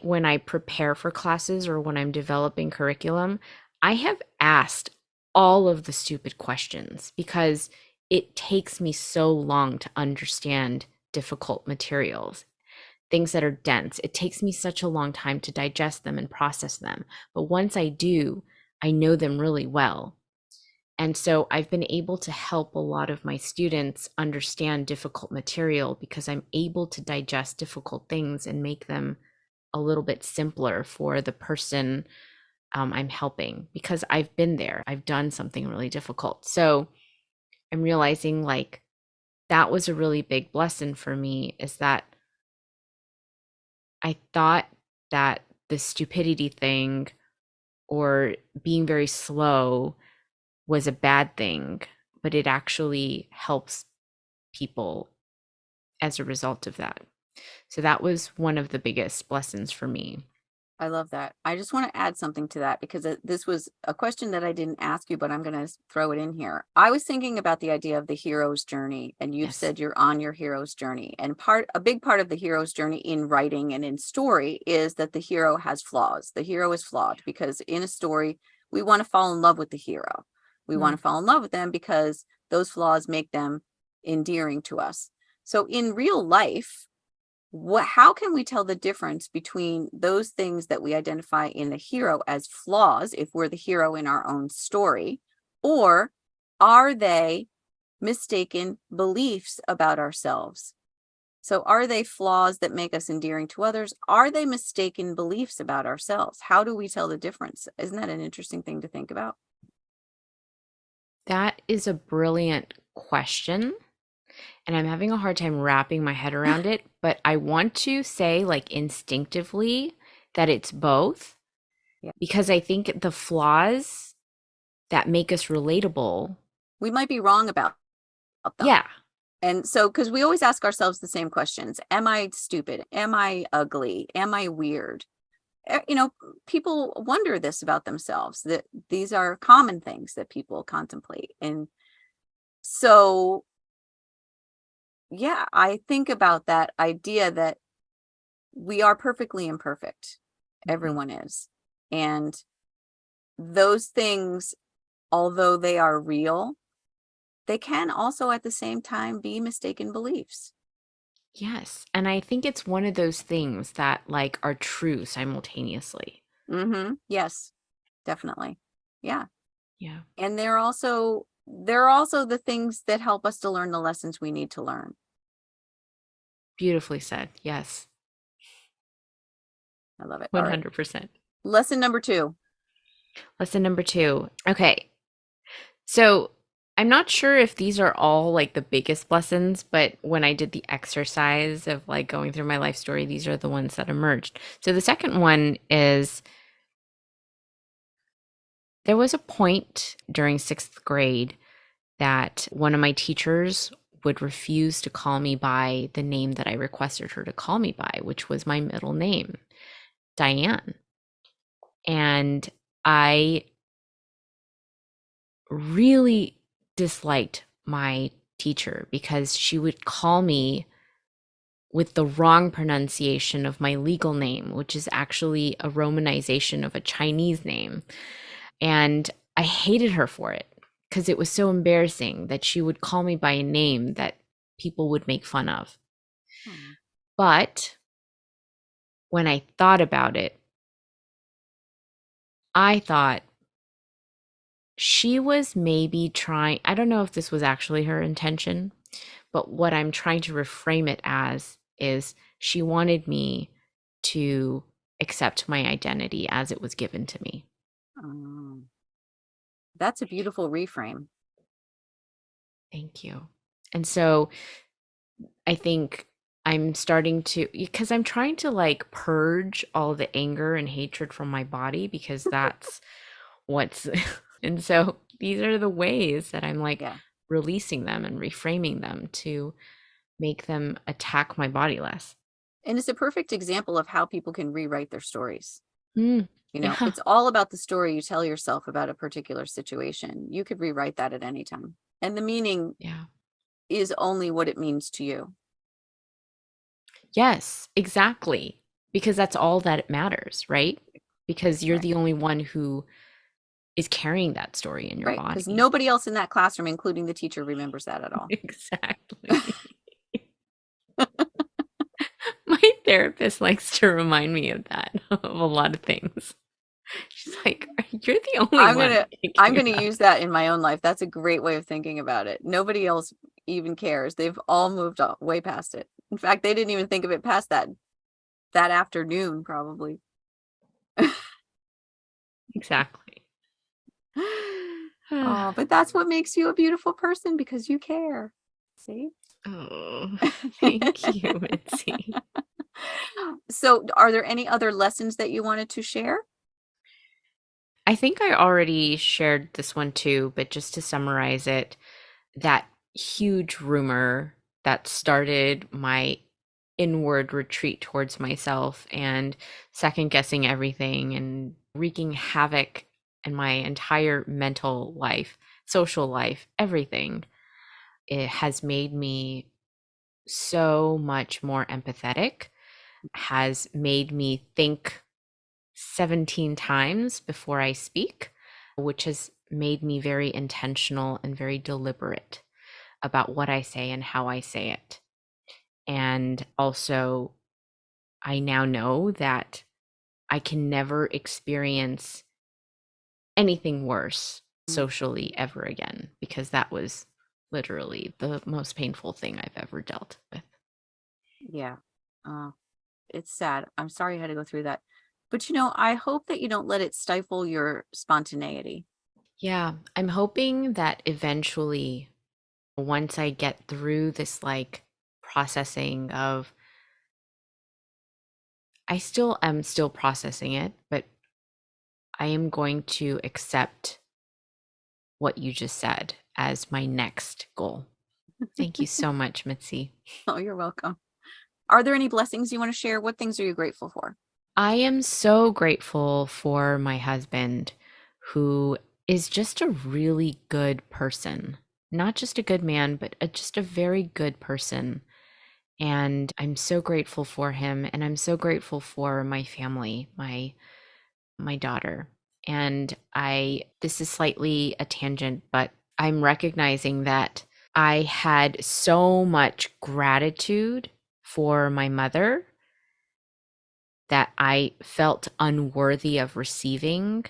when I prepare for classes or when I'm developing curriculum, I have asked all of the stupid questions because it takes me so long to understand difficult materials, things that are dense. It takes me such a long time to digest them and process them. But once I do, I know them really well. And so I've been able to help a lot of my students understand difficult material because I'm able to digest difficult things and make them a little bit simpler for the person I'm helping because I've been there. I've done something really difficult. So I'm realizing like that was a really big blessing for me is that I thought that the stupidity thing or being very slow was a bad thing, but it actually helps people as a result of that. So that was one of the biggest blessings for me. I love that. I just want to add something to that because this was a question that I didn't ask you, but I'm going to throw it in here. I was thinking about the idea of the hero's journey, and you've Yes. said you're on your hero's journey. And a big part of the hero's journey in writing and in story is that the hero has flaws. The hero is flawed because in a story, we want to fall in love with the hero. We want Mm. to fall in love with them because those flaws make them endearing to us. So in real life, how can we tell the difference between those things that we identify in the hero as flaws if we're the hero in our own story, or are they mistaken beliefs about ourselves? So are they flaws that make us endearing to others? Are they mistaken beliefs about ourselves? How do we tell the difference? Isn't that an interesting thing to think about? That is a brilliant question. And I'm having a hard time wrapping my head around it, but I want to say, like, instinctively that it's both Yeah, because I think the flaws that make us relatable, we might be wrong about them. yeah, And so, because we always ask ourselves the same questions. Am I stupid? Am I ugly? Am I weird? You know, people wonder this about themselves, that these are common things that people contemplate. And so, yeah, I think about that idea that we are perfectly imperfect. mhm, Everyone is. And those things, although they are real, they can also at the same time be mistaken beliefs. yes. And I think it's one of those things that, like, are true simultaneously. Yes, definitely. Yeah. Yeah, And they're also the things that help us to learn the lessons we need to learn. beautifully said. Yes, I love it. All right. 100%. Lesson number 2. Lesson number two. Okay. So I'm not sure if these are all like the biggest lessons, but when I did the exercise of like going through my life story, these are the ones that emerged. So the second one is there was a point during sixth grade that one of my teachers would refuse to call me by the name that I requested her to call me by, which was my middle name, Diane. And I really disliked my teacher because she would call me with the wrong pronunciation of my legal name, which is actually a romanization of a Chinese name. And I hated her for it because it was so embarrassing that she would call me by a name that people would make fun of. Hmm. But when I thought about it, I thought she was maybe trying, I don't know if this was actually her intention, but what I'm trying to reframe it as is she wanted me to accept my identity as it was given to me. Um, that's a beautiful reframe. Thank you. And so I think I'm starting to, because I'm trying to like purge all the anger and hatred from my body because that's what's, and so these are the ways that I'm like Yeah. releasing them and reframing them to make them attack my body less. And it's a perfect example of how people can rewrite their stories. Mm, yeah. It's all about the story you tell yourself about a particular situation. You could rewrite that at any time. And the meaning Yeah. is only what it means to you. Yes, exactly. Because that's all that matters, right? Because you're Right. the only one who is carrying that story in your Right. Because body. nobody else in that classroom, including the teacher, remembers that at all. Exactly. My therapist likes to remind me of that, of a lot of things. She's like, you're the only I'm one gonna I'm thinking gonna about use that in my own life. That's a great way of thinking about it. Nobody else even cares. They've all moved way past it. In fact, they didn't even think of it past that afternoon, probably. exactly. Oh, but that's what makes you a beautiful person because you care. See? Oh, thank you, Mitzi. So, are there any other lessons that you wanted to share? I think I already shared this one too, but just to summarize it, that huge rumor that started my inward retreat towards myself and second guessing everything and wreaking havoc in my entire mental life, social life, everything. It has made me so much more empathetic, has made me think 17 times before I speak, which has made me very intentional and very deliberate about what I say and how I say it. And also, I now know that I can never experience anything worse Mm, socially ever again, because that was literally the most painful thing I've ever dealt with. yeah. Uh, it's sad. I'm sorry you had to go through that. But I hope that you don't let it stifle your spontaneity. Yeah, I'm hoping that eventually, once I get through this like processing of, I still am still processing it, but I am going to accept what you just said as my next goal. Thank you so much, Mitzi. Oh, you're welcome. Are there any blessings you want to share? What things are you grateful for? I am so grateful for my husband, who is just a really good person. Not just a good man, but just a very good person. And I'm so grateful for him, and I'm so grateful for my family, my daughter. And this is slightly a tangent, but I'm recognizing that I had so much gratitude for my mother that I felt unworthy of receiving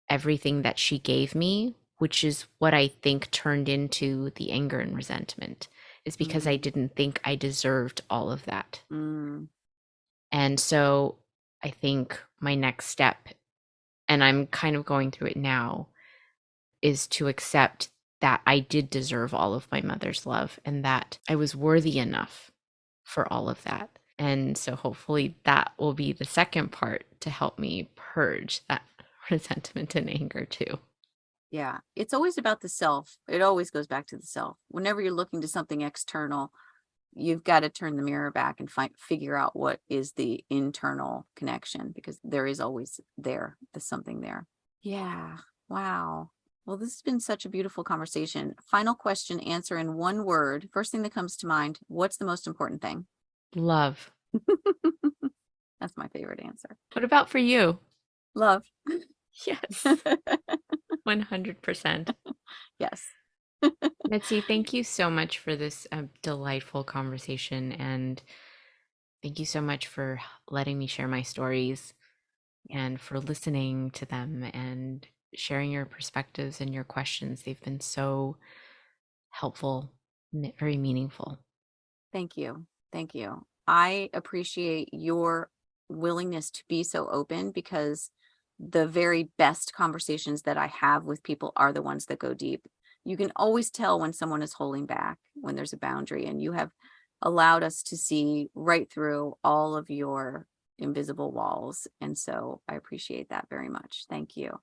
everything that she gave me, which is what I think turned into the anger and resentment, is because I Mm, didn't think I deserved all of that. mm, And so I think my next step, and I'm kind of going through it now, is to accept that I did deserve all of my mother's love and that I was worthy enough for all of that. And so hopefully that will be the second part to help me purge that resentment and anger too. Yeah. It's always about the self. It always goes back to the self. Whenever you're looking to something external, you've got to turn the mirror back and figure out what is the internal connection, because there is always there's something there. Yeah. Wow. Well, this has been such a beautiful conversation. Final question, answer in one word. First thing that comes to mind, what's the most important thing? Love. That's my favorite answer. What about for you? Love. Yes, 100%. Yes. Mitzi, thank you so much for this delightful conversation. And thank you so much for letting me share my stories and for listening to them and sharing your perspectives and your questions. They've been so helpful, very meaningful. Thank you. Thank you. I appreciate your willingness to be so open, because the very best conversations that I have with people are the ones that go deep. You can always tell when someone is holding back, when there's a boundary, and you have allowed us to see right through all of your invisible walls. And so I appreciate that very much. Thank you.